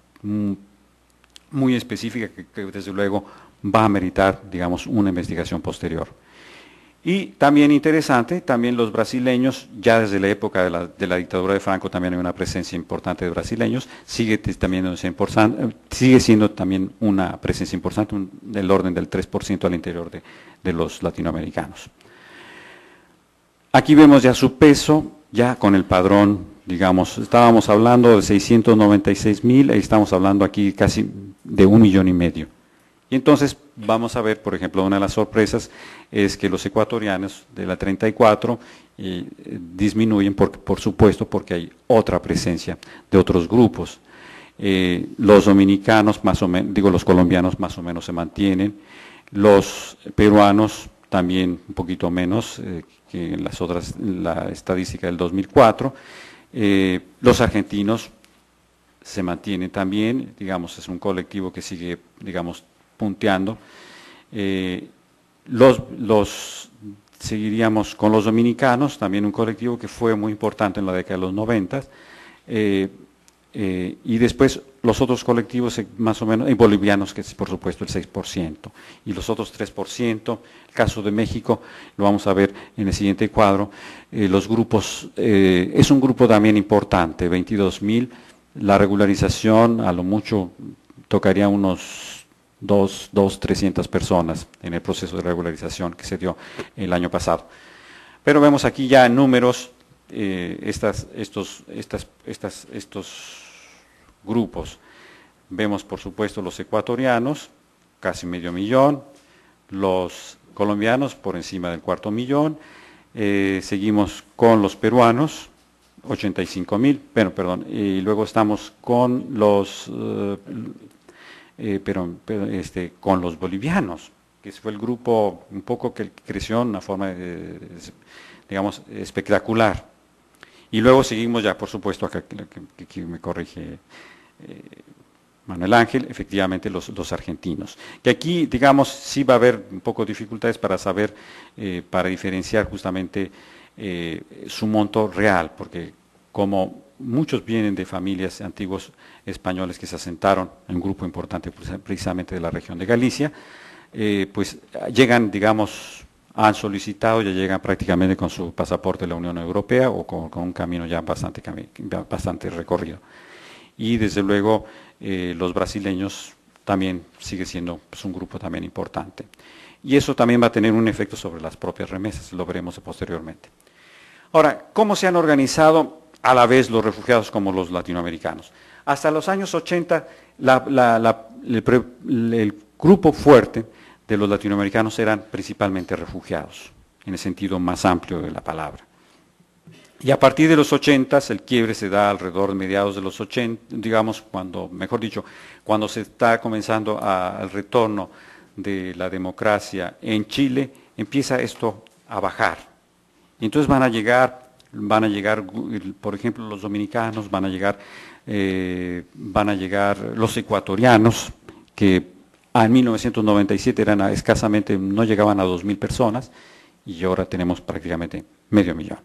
muy específica que desde luego va a meritar, digamos, una investigación posterior. Y también interesante, también los brasileños, ya desde la época de la dictadura de Franco también hay una presencia importante de brasileños, sigue siendo también una presencia importante, del orden del 3% al interior de los latinoamericanos. Aquí vemos ya su peso, ya con el padrón, digamos, estábamos hablando de 696,000, y estamos hablando aquí casi de 1,5 millones. Y entonces vamos a ver, por ejemplo, una de las sorpresas es que los ecuatorianos de la 34 disminuyen, por supuesto, porque hay otra presencia de otros grupos. Los dominicanos, más o menos, digo los colombianos más o menos se mantienen, los peruanos también un poquito menos que en las otras, la estadística del 2004, los argentinos se mantienen también, digamos, es un colectivo que sigue, digamos, punteando. Seguiríamos con los dominicanos, también un colectivo que fue muy importante en la década de los 90, y después los otros colectivos más o menos, bolivianos, que es por supuesto el 6%, y los otros 3%, el caso de México, lo vamos a ver en el siguiente cuadro, los grupos, es un grupo también importante, 22.000, la regularización a lo mucho tocaría unos 300 personas en el proceso de regularización que se dio el año pasado. Pero vemos aquí ya en números estos grupos. Vemos por supuesto los ecuatorianos, casi 500.000, los colombianos por encima del 250.000, seguimos con los peruanos, 85.000, perdón, y luego estamos con los con los bolivianos, que fue el grupo un poco que creció de una forma, digamos, espectacular. Y luego seguimos ya, por supuesto, acá que me corrige Manuel Ángel, efectivamente los argentinos. Que aquí, digamos, sí va a haber un poco de dificultades para saber, para diferenciar justamente su monto real, porque como muchos vienen de familias antiguos españoles que se asentaron en un grupo importante precisamente de la región de Galicia, pues llegan, digamos, han solicitado, ya llegan prácticamente con su pasaporte de la Unión Europea o con un camino ya bastante recorrido. Y desde luego los brasileños también sigue siendo pues, un grupo también importante. Y eso también va a tener un efecto sobre las propias remesas, lo veremos posteriormente. Ahora, ¿cómo se han organizado a la vez los refugiados como los latinoamericanos? Hasta los años 80, el grupo fuerte de los latinoamericanos eran principalmente refugiados, en el sentido más amplio de la palabra. Y a partir de los 80, el quiebre se da alrededor de mediados de los 80, digamos, mejor dicho, cuando se está comenzando al retorno de la democracia en Chile, empieza esto a bajar. Y entonces van a llegar, por ejemplo, los dominicanos, van a llegar los ecuatorianos, que en 1997 eran escasamente, no llegaban a 2.000 personas, y ahora tenemos prácticamente 500.000.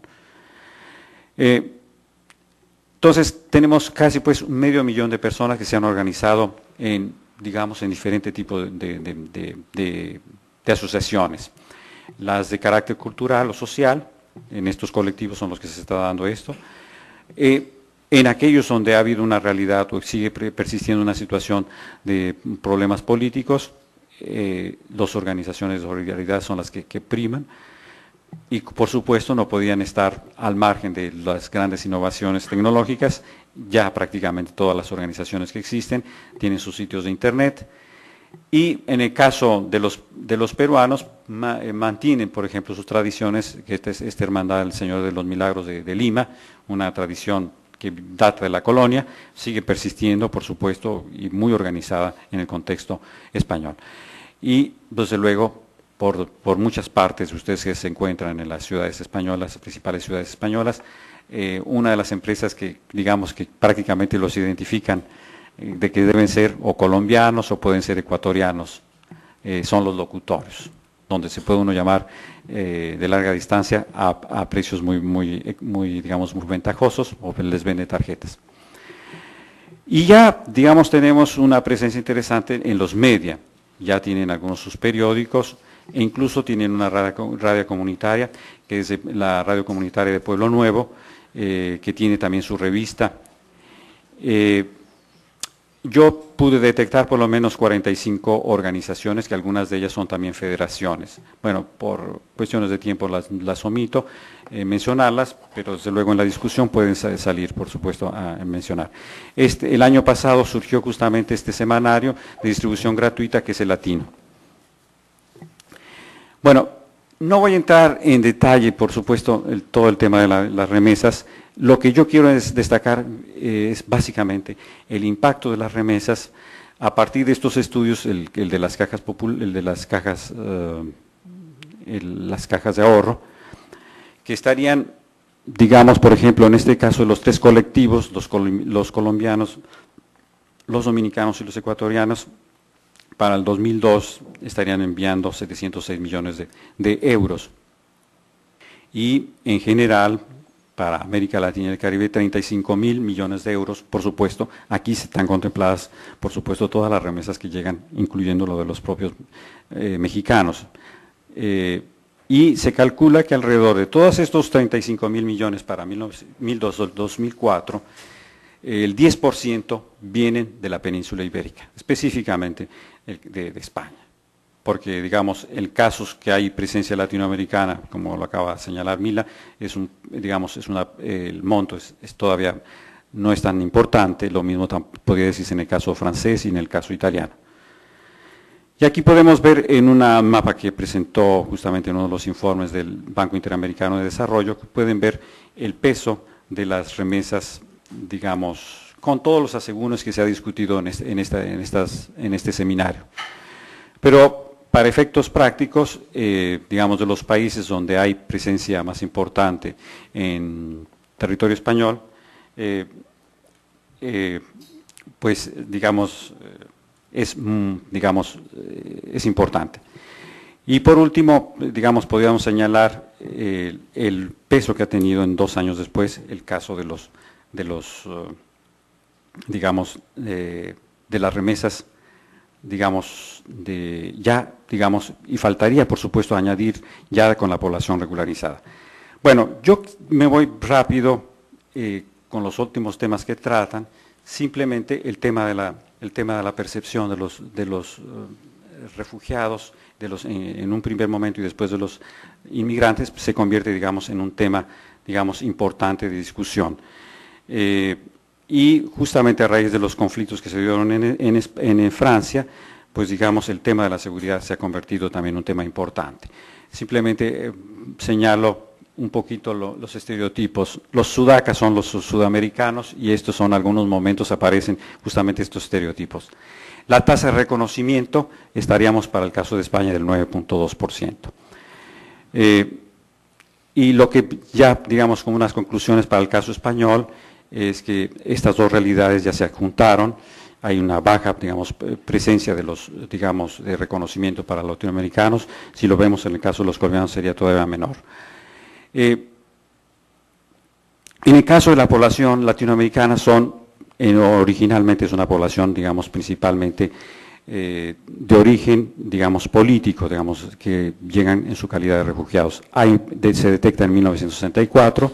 Entonces tenemos casi pues 500.000 de personas que se han organizado en, digamos, en diferentes tipos de asociaciones. Las de carácter cultural o social, en estos colectivos son los que se está dando esto. En aquellos donde ha habido una realidad o sigue persistiendo una situación de problemas políticos, las organizaciones de solidaridad son las que priman. Y por supuesto no podían estar al margen de las grandes innovaciones tecnológicas, ya prácticamente todas las organizaciones que existen tienen sus sitios de internet, y en el caso de los peruanos mantienen, por ejemplo, sus tradiciones, que esta hermandad del Señor de los Milagros de Lima, una tradición que data de la colonia, sigue persistiendo, por supuesto, y muy organizada en el contexto español. Y desde luego, por muchas partes, ustedes que se encuentran en las ciudades españolas, las principales ciudades españolas, una de las empresas que, digamos, que prácticamente los identifican de que deben ser o colombianos o pueden ser ecuatorianos, son los locutorios, donde se puede uno llamar de larga distancia a precios digamos, muy ventajosos, o les vende tarjetas. Y ya, digamos, tenemos una presencia interesante en los media, ya tienen algunos sus periódicos, e incluso tienen una radio comunitaria, que es la radio comunitaria de Pueblo Nuevo, que tiene también su revista. Yo pude detectar por lo menos 45 organizaciones, que algunas de ellas son también federaciones. Bueno, por cuestiones de tiempo las omito mencionarlas, pero desde luego en la discusión pueden salir, por supuesto, a mencionar. El año pasado surgió justamente este semanario de distribución gratuita, que es El Latino. Bueno, no voy a entrar en detalle, por supuesto, todo el tema de las remesas, Lo que yo quiero destacar es básicamente el impacto de las remesas a partir de estos estudios, el de las cajas las cajas de ahorro, que estarían, digamos, por ejemplo, en este caso, los tres colectivos, los colombianos, los dominicanos y los ecuatorianos, para el 2002 estarían enviando 706 millones de euros. Y en general, para América Latina y el Caribe, 35.000 millones de euros, por supuesto. Aquí están contempladas, por supuesto, todas las remesas que llegan, incluyendo lo de los propios mexicanos. Y se calcula que alrededor de todos estos 35.000 millones para 2004, el 10% vienen de la península ibérica, específicamente de España. Porque, digamos, el caso que hay presencia latinoamericana, como lo acaba de señalar Mila, el monto es todavía no es tan importante, lo mismo podría decirse en el caso francés y en el caso italiano. Y aquí podemos ver en una mapa que presentó justamente en uno de los informes del Banco Interamericano de Desarrollo, pueden ver el peso de las remesas, digamos, con todos los asegúnes que se ha discutido en este seminario. Pero para efectos prácticos, digamos, de los países donde hay presencia más importante en territorio español, pues, digamos, es importante. Y por último, digamos, podríamos señalar el peso que ha tenido en 2 años después el caso de las remesas, digamos, y faltaría, por supuesto, añadir ya con la población regularizada. Bueno, yo me voy rápido con los últimos temas que tratan, simplemente el tema de la percepción de los refugiados, en un primer momento y después de los inmigrantes, se convierte, digamos, en un tema, digamos, importante de discusión. Y justamente a raíz de los conflictos que se dieron en Francia, pues digamos el tema de la seguridad se ha convertido también en un tema importante. Simplemente señalo un poquito los estereotipos. Los sudacas son los sudamericanos y estos son algunos momentos aparecen justamente estos estereotipos. La tasa de reconocimiento estaríamos para el caso de España del 9.2%. Y lo que ya, digamos, como unas conclusiones para el caso español, es que estas dos realidades ya se juntaron, hay una baja, digamos, presencia de de reconocimiento para los latinoamericanos, si lo vemos en el caso de los colombianos sería todavía menor. En el caso de la población latinoamericana originalmente es una población, digamos, principalmente de origen, digamos, político, digamos, que llegan en su calidad de refugiados. Se detecta en 1964,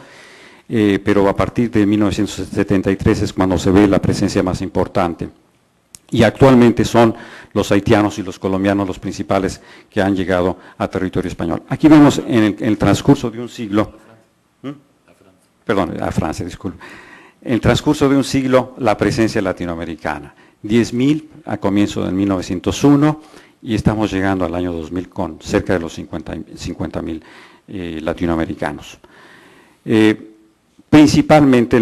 pero a partir de 1973 es cuando se ve la presencia más importante. Y actualmente son los haitianos y los colombianos los principales que han llegado a territorio español. Aquí vemos en el transcurso de un siglo, a Francia, disculpe. En el transcurso de un siglo, la presencia latinoamericana. 10.000 a comienzo del 1901 y estamos llegando al año 2000 con cerca de los 50.000 latinoamericanos. Principalmente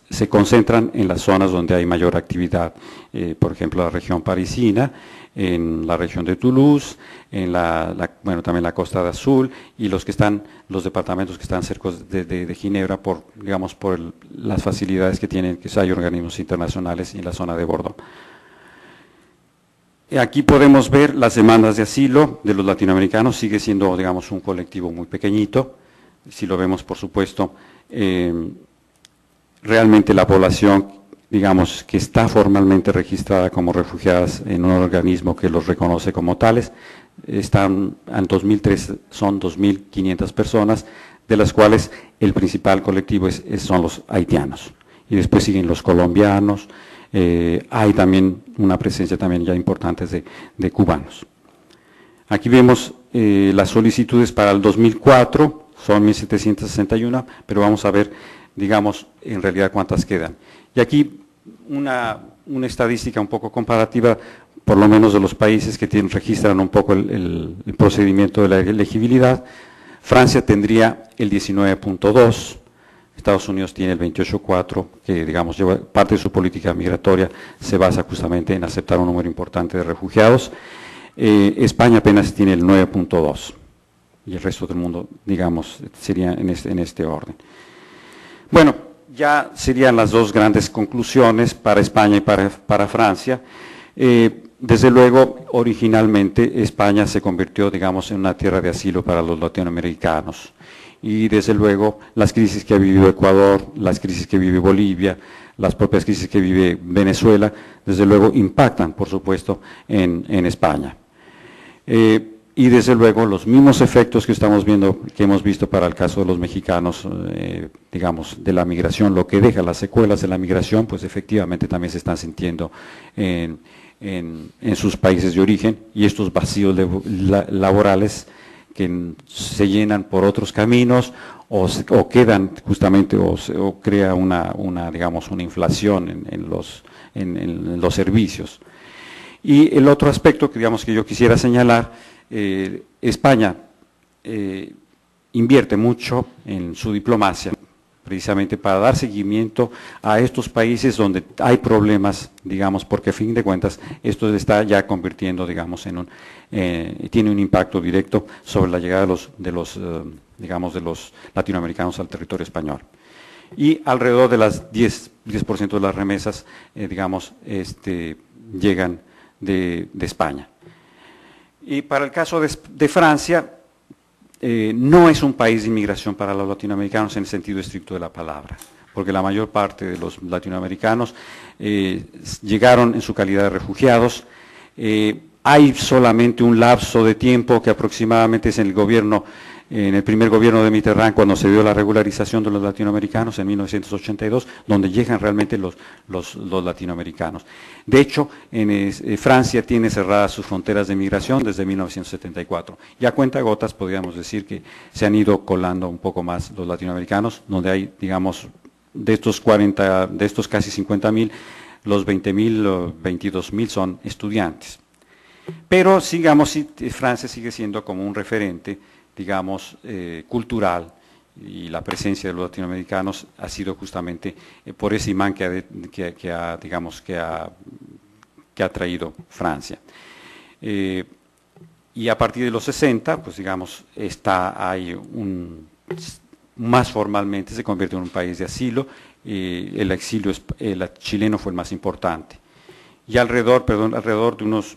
se concentran en las zonas donde hay mayor actividad, por ejemplo, la región parisina, en la región de Toulouse, bueno, también la Costa de Azul y los departamentos que están cerca de Ginebra por las facilidades que tienen, que hay organismos internacionales y en la zona de Bordeaux. Aquí podemos ver las demandas de asilo de los latinoamericanos, sigue siendo, digamos, un colectivo muy pequeñito. Si lo vemos, por supuesto, realmente la población, digamos, que está formalmente registrada como refugiadas en un organismo que los reconoce como tales, en 2003 son 2.500 personas, de las cuales el principal colectivo son los haitianos. Y después siguen los colombianos, hay también una presencia también ya importante de cubanos. Aquí vemos las solicitudes para el 2004, son 1.761, pero vamos a ver, digamos, en realidad cuántas quedan. Y aquí una estadística un poco comparativa, por lo menos de los países que registran un poco el procedimiento de la elegibilidad. Francia tendría el 19.2%, Estados Unidos tiene el 28.4%, que digamos lleva parte de su política migratoria se basa justamente en aceptar un número importante de refugiados. España apenas tiene el 9.2%, y el resto del mundo, digamos, sería en este orden. Bueno, ya serían las dos grandes conclusiones para España y para Francia. Desde luego, originalmente España se convirtió, digamos, en una tierra de asilo para los latinoamericanos. Y desde luego, las crisis que ha vivido Ecuador, las crisis que vive Bolivia, las propias crisis que vive Venezuela, desde luego impactan, por supuesto, en España. Y desde luego los mismos efectos que estamos viendo, que hemos visto para el caso de los mexicanos, digamos, de la migración, lo que deja las secuelas de la migración, pues efectivamente también se están sintiendo en sus países de origen, y estos vacíos laborales que se llenan por otros caminos o quedan justamente o crea digamos, una inflación en los servicios. Y el otro aspecto que, digamos, que yo quisiera señalar, España invierte mucho en su diplomacia, precisamente para dar seguimiento a estos países donde hay problemas, digamos, porque a fin de cuentas esto se está ya convirtiendo, digamos, tiene un impacto directo sobre la llegada de los latinoamericanos al territorio español. Y alrededor de las 10% de las remesas, digamos, llegan de España. Y para el caso de Francia, no es un país de inmigración para los latinoamericanos en el sentido estricto de la palabra, porque la mayor parte de los latinoamericanos llegaron en su calidad de refugiados. Hay solamente un lapso de tiempo que aproximadamente es en el primer gobierno de Mitterrand, cuando se dio la regularización de los latinoamericanos en 1982, donde llegan realmente los latinoamericanos. De hecho, Francia tiene cerradas sus fronteras de migración desde 1974. Y a cuentagotas podríamos decir que se han ido colando un poco más los latinoamericanos, donde hay, digamos, de estos casi 50.000, los 20.000 o 22.000 son estudiantes. Pero, digamos, Francia sigue siendo como un referente, digamos, cultural, y la presencia de los latinoamericanos ha sido justamente por ese imán que ha traído Francia. Y a partir de los 60, pues digamos, más formalmente se convierte en un país de asilo. El exilio chileno fue el más importante. Y alrededor de unos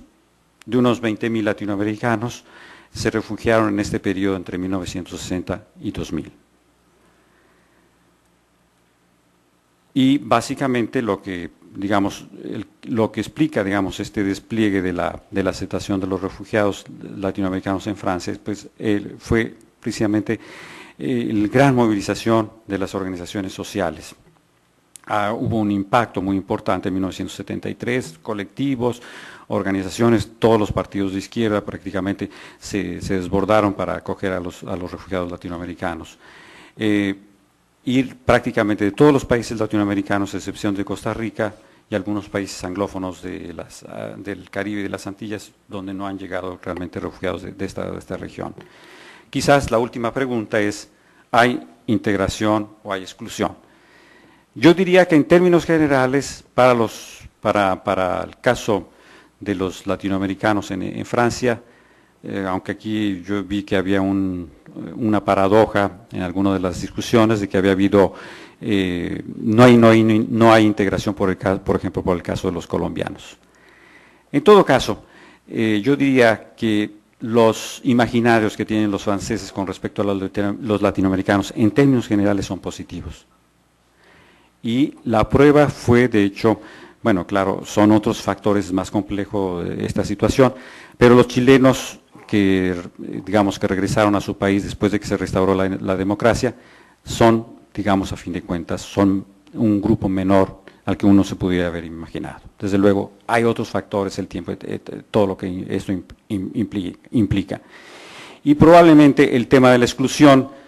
20.000 latinoamericanos se refugiaron en este periodo entre 1960 y 2000. Y básicamente lo que explica, digamos, este despliegue de la aceptación de los refugiados latinoamericanos en Francia, pues fue precisamente la gran movilización de las organizaciones sociales. Hubo un impacto muy importante en 1973, colectivos, organizaciones, todos los partidos de izquierda prácticamente se desbordaron para acoger a los refugiados latinoamericanos. Y prácticamente de todos los países latinoamericanos, a excepción de Costa Rica y algunos países anglófonos del Caribe y de las Antillas, donde no han llegado realmente refugiados de esta región. Quizás la última pregunta es, ¿hay integración o hay exclusión? Yo diría que en términos generales, para el caso de los latinoamericanos en Francia, aunque aquí yo vi que había una paradoja en algunas de las discusiones de que había habido, no hay integración, por ejemplo, por el caso de los colombianos. En todo caso, yo diría que los imaginarios que tienen los franceses con respecto a los latinoamericanos en términos generales son positivos. Y la prueba fue, de hecho, bueno, claro, son otros factores más complejos de esta situación, pero los chilenos que, digamos, que regresaron a su país después de que se restauró la democracia, son, digamos, a fin de cuentas, son un grupo menor al que uno se pudiera haber imaginado. Desde luego, hay otros factores, el tiempo, todo lo que esto implica. Y probablemente el tema de la exclusión,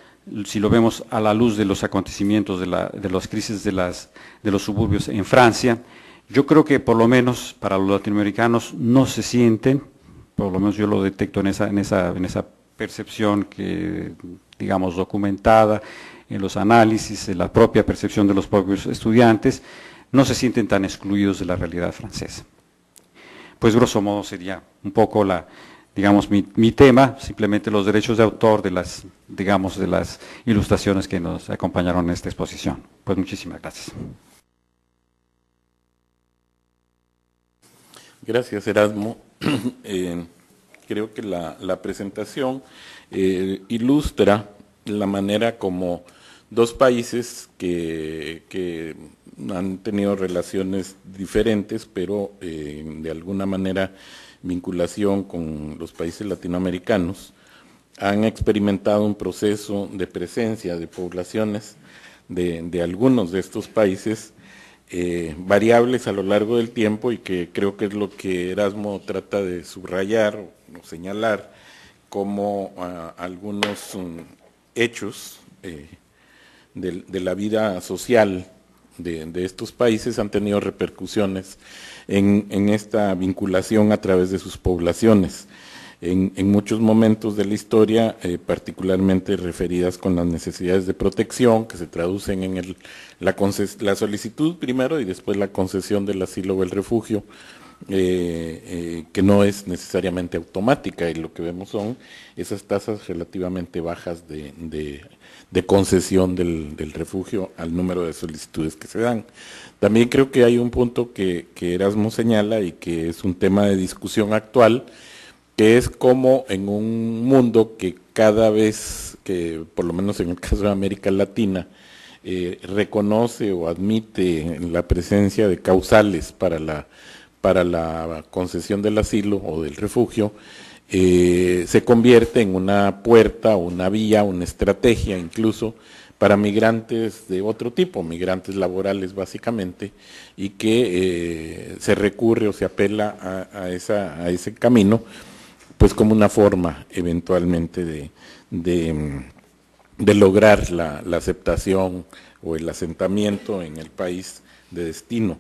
si lo vemos a la luz de los acontecimientos de las crisis de los suburbios en Francia, yo creo que por lo menos para los latinoamericanos no se sienten, por lo menos yo lo detecto en esa percepción que, digamos, documentada en los análisis, en la propia percepción de los propios estudiantes, no se sienten tan excluidos de la realidad francesa. Pues grosso modo sería un poco mi tema, simplemente los derechos de autor de las ilustraciones que nos acompañaron en esta exposición. Pues muchísimas gracias. Gracias, Erasmo. Creo que la presentación ilustra la manera como dos países que han tenido relaciones diferentes, pero de alguna manera vinculación con los países latinoamericanos, han experimentado un proceso de presencia de poblaciones de algunos de estos países variables a lo largo del tiempo, y que creo que es lo que Erasmo trata de subrayar o señalar como algunos hechos de la vida social de estos países han tenido repercusiones en esta vinculación a través de sus poblaciones, en muchos momentos de la historia, particularmente referidas con las necesidades de protección, que se traducen en la solicitud primero y después la concesión del asilo o el refugio, que no es necesariamente automática, y lo que vemos son esas tasas relativamente bajas de concesión del refugio al número de solicitudes que se dan. También creo que hay un punto que Erasmo señala y que es un tema de discusión actual, que es como en un mundo que cada vez, que por lo menos en el caso de América Latina, reconoce o admite la presencia de causales para la concesión del asilo o del refugio, se convierte en una puerta, una vía, una estrategia incluso para migrantes de otro tipo, migrantes laborales básicamente, y que se recurre o se apela a ese camino, pues como una forma eventualmente de lograr la aceptación o el asentamiento en el país de destino,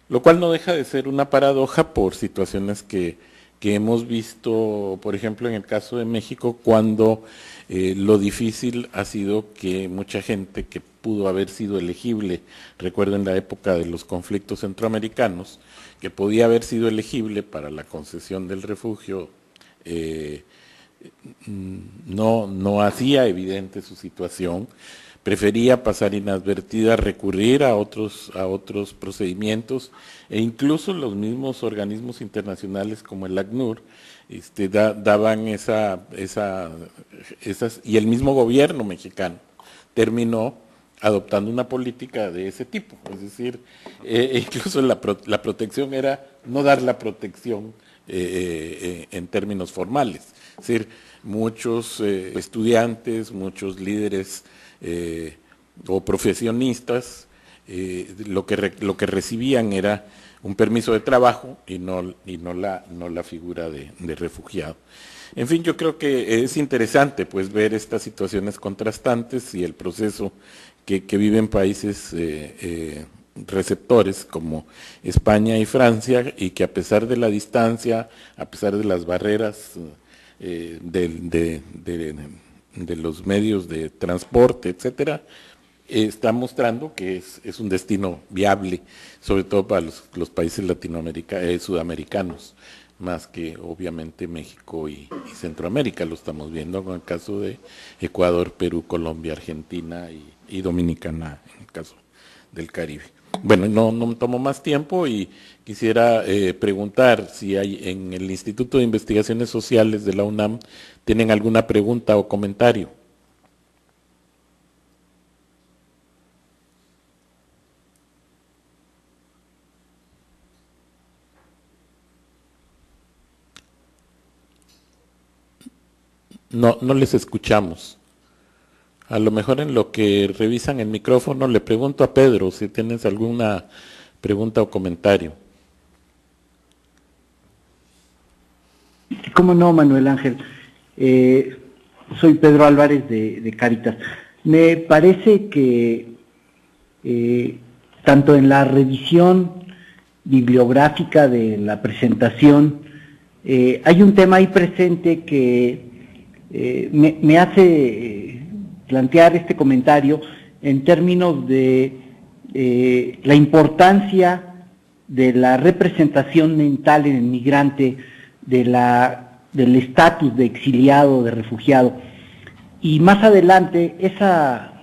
lo cual no deja de ser una paradoja por situaciones que hemos visto, por ejemplo, en el caso de México, cuando lo difícil ha sido que mucha gente que pudo haber sido elegible, recuerdo en la época de los conflictos centroamericanos, que podía haber sido elegible para la concesión del refugio, no hacía evidente su situación, prefería pasar inadvertida, recurrir a otros procedimientos, e incluso los mismos organismos internacionales como el ACNUR daban esas, y el mismo gobierno mexicano terminó adoptando una política de ese tipo, es decir, incluso la protección era no dar la protección en términos formales, es decir, muchos estudiantes, muchos líderes o profesionistas, lo que recibían era un permiso de trabajo y no la figura de refugiado. En fin, yo creo que es interesante pues ver estas situaciones contrastantes y el proceso que viven países receptores como España y Francia, y que a pesar de la distancia, a pesar de las barreras de los medios de transporte, etcétera, está mostrando que es un destino viable, sobre todo para los países sudamericanos, más que obviamente México y Centroamérica. Lo estamos viendo con el caso de Ecuador, Perú, Colombia, Argentina y Dominicana, en el caso del Caribe. Bueno, no tomo más tiempo y quisiera preguntar si hay en el Instituto de Investigaciones Sociales de la UNAM tienen alguna pregunta o comentario. No les escuchamos. A lo mejor en lo que revisan el micrófono le pregunto a Pedro si tienes alguna pregunta o comentario. ¿Cómo no, Manuel Ángel? Soy Pedro Álvarez de Cáritas. Me parece que tanto en la revisión bibliográfica de la presentación hay un tema ahí presente que me hace plantear este comentario en términos de la importancia de la representación mental en el migrante, del estatus de exiliado, de refugiado, y más adelante esa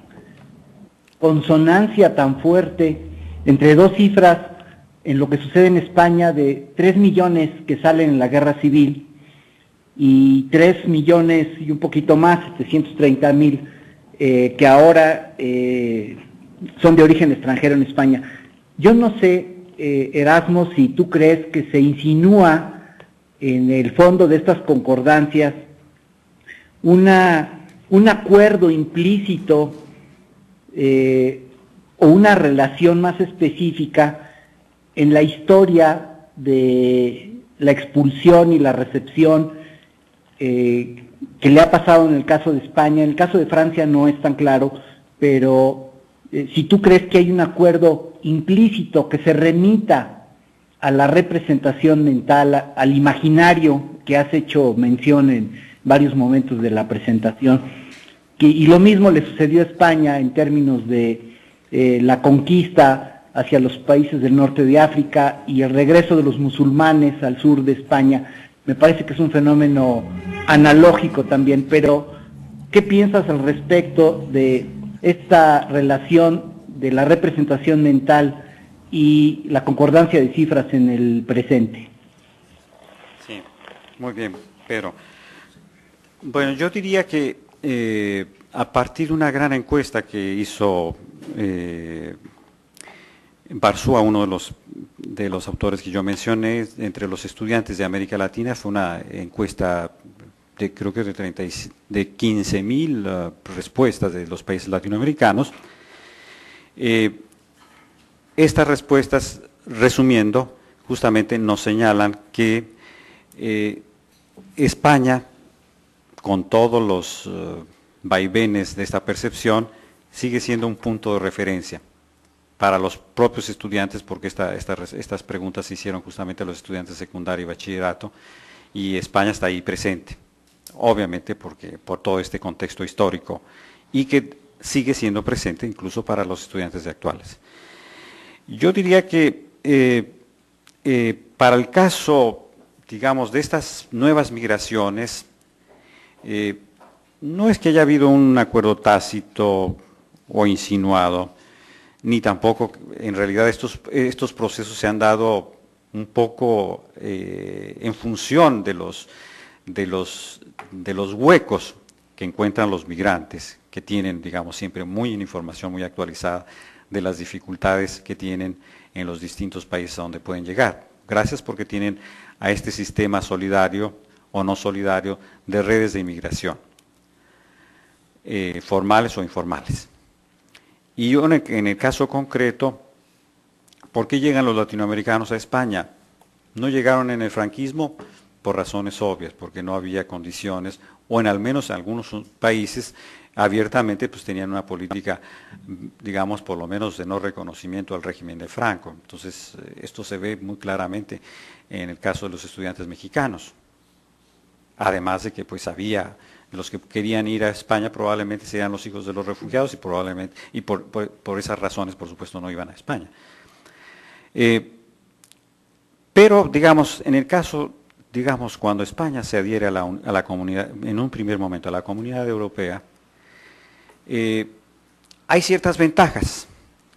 consonancia tan fuerte entre dos cifras en lo que sucede en España de 3 millones que salen en la guerra civil y 3 millones y un poquito más, 730,000, que ahora son de origen extranjero en España. Yo no sé, Erasmo, si tú crees que se insinúa en el fondo de estas concordancias un acuerdo implícito o una relación más específica en la historia de la expulsión y la recepción que le ha pasado en el caso de España. En el caso de Francia no es tan claro, pero si tú crees que hay un acuerdo implícito que se remita a la representación mental, al imaginario que has hecho mención en varios momentos de la presentación, y lo mismo le sucedió a España en términos de la conquista hacia los países del norte de África y el regreso de los musulmanes al sur de España. Me parece que es un fenómeno analógico también, pero ¿qué piensas al respecto de esta relación de la representación mental y la concordancia de cifras en el presente? Sí, muy bien, Pedro. Bueno, yo diría que a partir de una gran encuesta que hizo Barzúa, uno de los autores que yo mencioné, entre los estudiantes de América Latina, fue una encuesta de creo que de 15,000 respuestas de los países latinoamericanos. Estas respuestas, resumiendo, justamente nos señalan que España, con todos los vaivenes de esta percepción, sigue siendo un punto de referencia para los propios estudiantes, porque estas preguntas se hicieron justamente a los estudiantes de secundaria y bachillerato, y España está ahí presente, obviamente por todo este contexto histórico, y que sigue siendo presente incluso para los estudiantes actuales. Yo diría que para el caso, digamos, de estas nuevas migraciones, no es que haya habido un acuerdo tácito o insinuado, ni tampoco, en realidad estos procesos se han dado un poco en función de los huecos que encuentran los migrantes, que tienen, digamos, siempre información muy actualizada de las dificultades que tienen en los distintos países a donde pueden llegar. Gracias porque tienen a este sistema solidario o no solidario de redes de inmigración, formales o informales. Y yo en el caso concreto, ¿por qué llegan los latinoamericanos a España? No llegaron en el franquismo por razones obvias, porque no había condiciones, o en al menos en algunos países abiertamente pues tenían una política, digamos, por lo menos de no reconocimiento al régimen de Franco. Entonces, esto se ve muy claramente en el caso de los estudiantes mexicanos. Además de que pues había los que querían ir a España probablemente serían los hijos de los refugiados y por esas razones, por supuesto, no iban a España. Pero, digamos, en el caso, digamos, cuando España se adhiere a la comunidad, en un primer momento a la comunidad europea, hay ciertas ventajas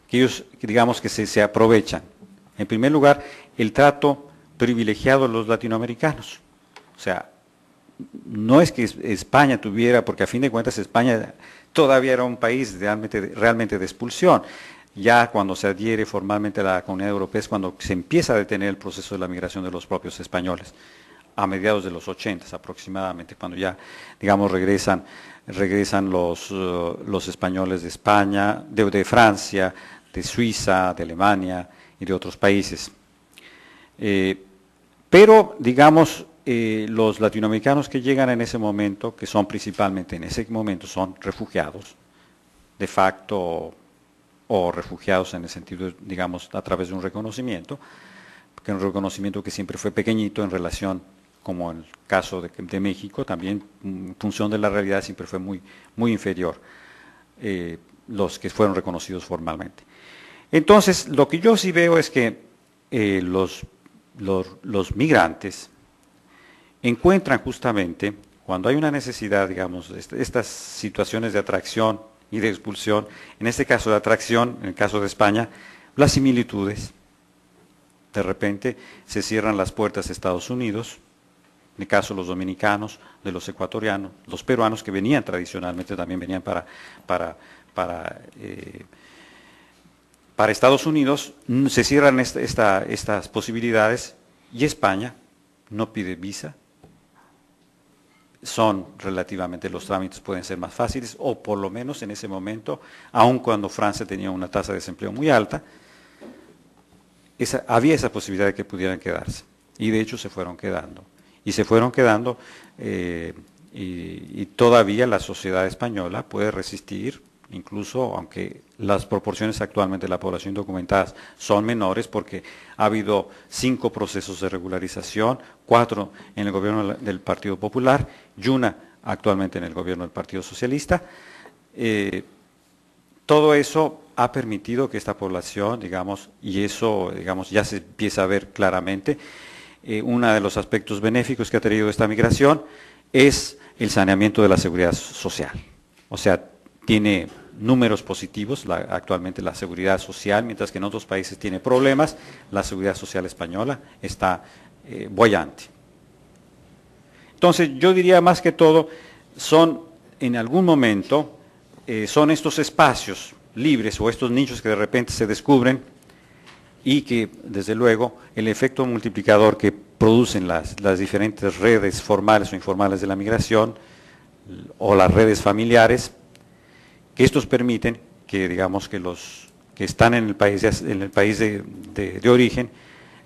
que ellos, digamos, que se aprovechan. En primer lugar, el trato privilegiado de los latinoamericanos. O sea, no es que España tuviera, porque a fin de cuentas España todavía era un país realmente de expulsión. Ya cuando se adhiere formalmente a la Comunidad Europea es cuando se empieza a detener el proceso de la migración de los propios españoles, a mediados de los 80 aproximadamente, cuando ya, digamos, regresan los españoles de España, de Francia, de Suiza, de Alemania y de otros países. Pero, digamos, los latinoamericanos que llegan en ese momento, que son principalmente en ese momento, son refugiados, de facto, o refugiados en el sentido, digamos, a través de un reconocimiento que siempre fue pequeñito en relación como en el caso de México, también en función de la realidad siempre fue muy inferior los que fueron reconocidos formalmente. Entonces, lo que yo sí veo es que los migrantes encuentran justamente, cuando hay una necesidad, digamos, estas situaciones de atracción y de expulsión, en este caso de atracción, en el caso de España, las similitudes. De repente se cierran las puertas de Estados Unidos, en el caso de los dominicanos, de los ecuatorianos, los peruanos que venían tradicionalmente, también venían para Estados Unidos, se cierran estas posibilidades y España no pide visa. Son relativamente, los trámites pueden ser más fáciles, o por lo menos en ese momento, aun cuando Francia tenía una tasa de desempleo muy alta, había esa posibilidad de que pudieran quedarse, y de hecho se fueron quedando, y todavía la sociedad española puede resistir, incluso aunque las proporciones actualmente de la población documentada son menores, porque ha habido 5 procesos de regularización, 4 en el gobierno del Partido Popular y 1 actualmente en el gobierno del Partido Socialista. Todo eso ha permitido que esta población, digamos, y eso, digamos, ya se empieza a ver claramente, uno de los aspectos benéficos que ha tenido esta migración es el saneamiento de la seguridad social. O sea, tiene números positivos, actualmente la seguridad social, mientras que en otros países tiene problemas, la seguridad social española está boyante. Entonces, yo diría más que todo, en algún momento, son estos espacios libres o estos nichos que de repente se descubren y que, desde luego, el efecto multiplicador que producen las diferentes redes formales o informales de la migración o las redes familiares, que estos permiten que, digamos, que los que están en el país de origen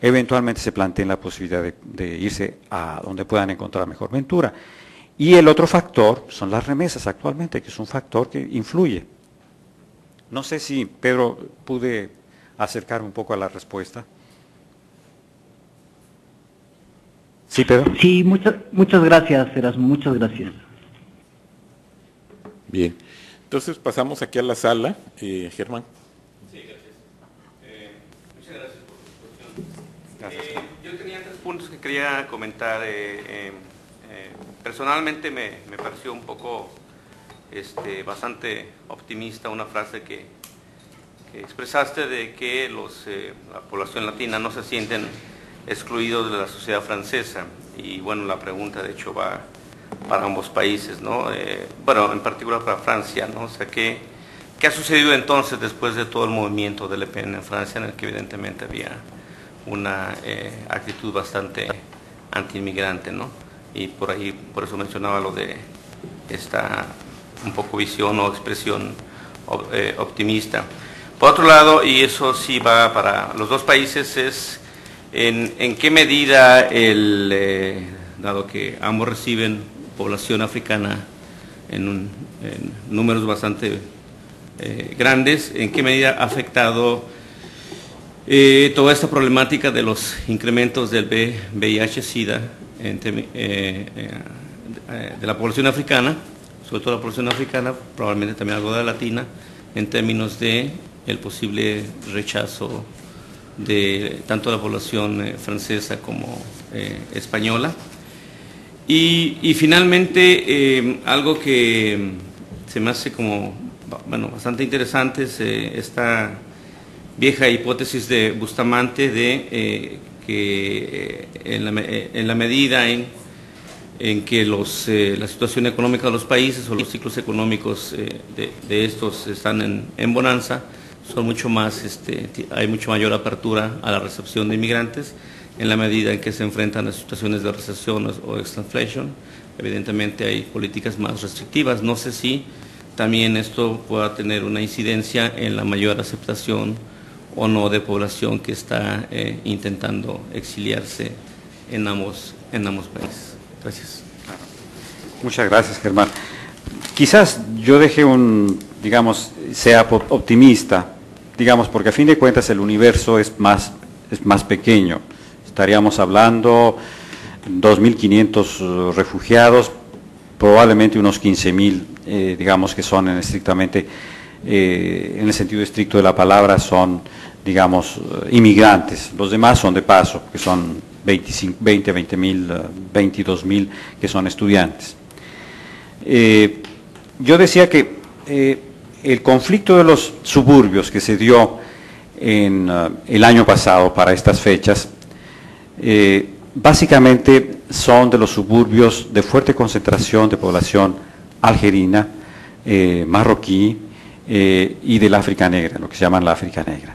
eventualmente se planteen la posibilidad de irse a donde puedan encontrar mejor ventura. Y el otro factor son las remesas actualmente, que es un factor que influye. No sé si, Pedro, pude acercarme un poco a la respuesta. ¿Sí, Pedro? Sí, muchas gracias, Erasmo, muchas gracias. Bien. Entonces pasamos aquí a la sala. Germán. Sí, gracias. Muchas gracias por su exposición. Gracias. Yo tenía 3 puntos que quería comentar. Personalmente me pareció un poco bastante optimista una frase que expresaste de que la población latina no se sienten excluidos de la sociedad francesa. Y bueno, la pregunta de hecho va para ambos países, ¿no? Bueno, en particular para Francia, ¿no? O sea, ¿qué ha sucedido entonces después de todo el movimiento del Le Pen en Francia, en el que evidentemente había una actitud bastante anti-inmigrante, ¿no? Y por eso mencionaba lo de esta un poco visión o expresión optimista. Por otro lado, y eso sí va para los dos países, es en qué medida dado que ambos reciben población africana en números bastante grandes, en qué medida ha afectado toda esta problemática de los incrementos del VIH-Sida de la población africana, sobre todo la población africana, probablemente también algo de la latina, en términos de el posible rechazo de tanto la población francesa como española. Y finalmente, algo que se me hace como, bueno, bastante interesante es esta vieja hipótesis de Bustamante de que en la medida en que la situación económica de los países o los ciclos económicos de estos están en bonanza, son mucho más, hay mucho mayor apertura a la recepción de inmigrantes. En la medida en que se enfrentan a situaciones de recesión o stagflation, evidentemente hay políticas más restrictivas. No sé si también esto pueda tener una incidencia en la mayor aceptación o no de población que está intentando exiliarse en ambos países. Gracias. Muchas gracias, Germán. Quizás yo deje sea optimista, digamos, porque a fin de cuentas el universo es más pequeño. Estaríamos hablando 2.500 refugiados, probablemente unos 15.000, digamos que son estrictamente, en el sentido estricto de la palabra, son, digamos, inmigrantes. Los demás son de paso, que son 20.000, 22.000 que son estudiantes. Yo decía que el conflicto de los suburbios que se dio en el año pasado para estas fechas, básicamente son de los suburbios de fuerte concentración de población algerina, marroquí y del África Negra, lo que se llama la África Negra.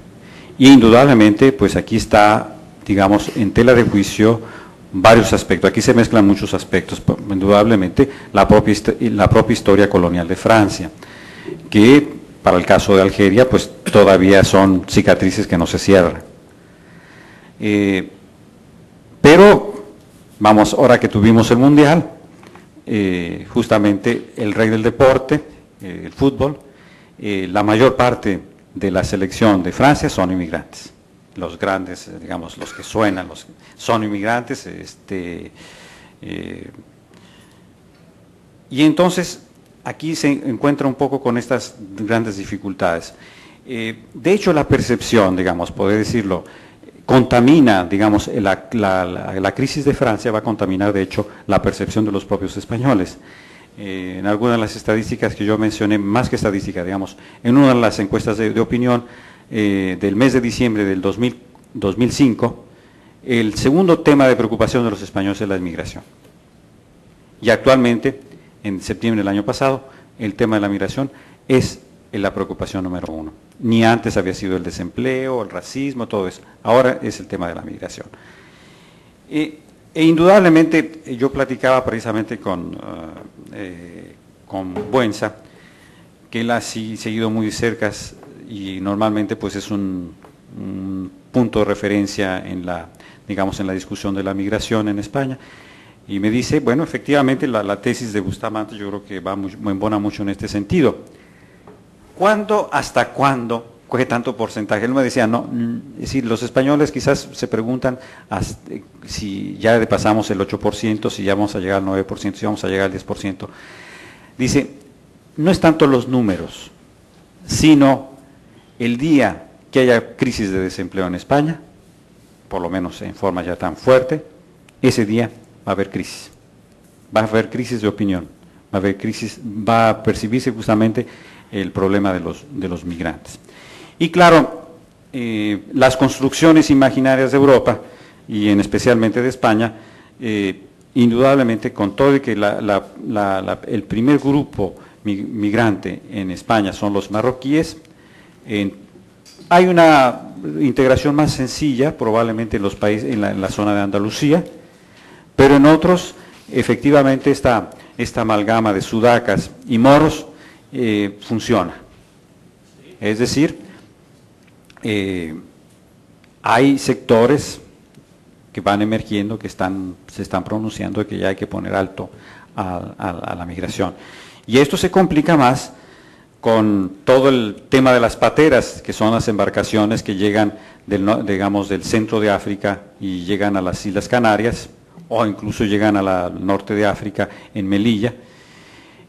Y indudablemente, pues aquí está, digamos, en tela de juicio varios aspectos. Aquí se mezclan muchos aspectos, indudablemente la propia historia colonial de Francia, que para el caso de Algeria, pues todavía son cicatrices que no se cierran. Pero, vamos, ahora que tuvimos el Mundial, justamente el rey del deporte, el fútbol, la mayor parte de la selección de Francia son inmigrantes. Los grandes, digamos, los que suenan, son inmigrantes. Y entonces, aquí se encuentra un poco con estas grandes dificultades. De hecho, la percepción, digamos, poder decirlo, contamina, digamos, la crisis de Francia va a contaminar, de hecho, la percepción de los propios españoles. En algunas de las estadísticas que yo mencioné, más que estadísticas, digamos, en una de las encuestas de opinión del mes de diciembre del 2005, el segundo tema de preocupación de los españoles es la inmigración. Y actualmente, en septiembre del año pasado, el tema de la migración es la preocupación número 1. Ni antes había sido el desempleo, el racismo, todo eso. Ahora es el tema de la migración. E indudablemente, yo platicaba precisamente con Buenza, que él ha seguido muy de cerca y normalmente pues es un punto de referencia en la discusión de la migración en España. Y me dice, bueno, efectivamente la tesis de Bustamante yo creo que embona mucho en este sentido. ¿Cuándo, hasta cuándo coge tanto porcentaje? Él me decía, no, es decir, los españoles quizás se preguntan si ya pasamos el 8%, si ya vamos a llegar al 9%, si vamos a llegar al 10%. Dice, no es tanto los números, sino el día que haya crisis de desempleo en España, por lo menos en forma ya tan fuerte, ese día va a haber crisis. Va a haber crisis de opinión, va a haber crisis, va a percibirse justamente el problema de los migrantes. Y claro, las construcciones imaginarias de Europa, y en especialmente de España, indudablemente con todo y que el primer grupo migrante en España son los marroquíes, hay una integración más sencilla, probablemente en los países, en la zona de Andalucía, pero en otros, efectivamente, esta amalgama de sudacas y moros funciona. Es decir, hay sectores que van emergiendo, que se están pronunciando de que ya hay que poner alto a la migración. Y esto se complica más con todo el tema de las pateras, que son las embarcaciones que llegan del centro de África y llegan a las Islas Canarias, o incluso llegan al norte de África, en Melilla.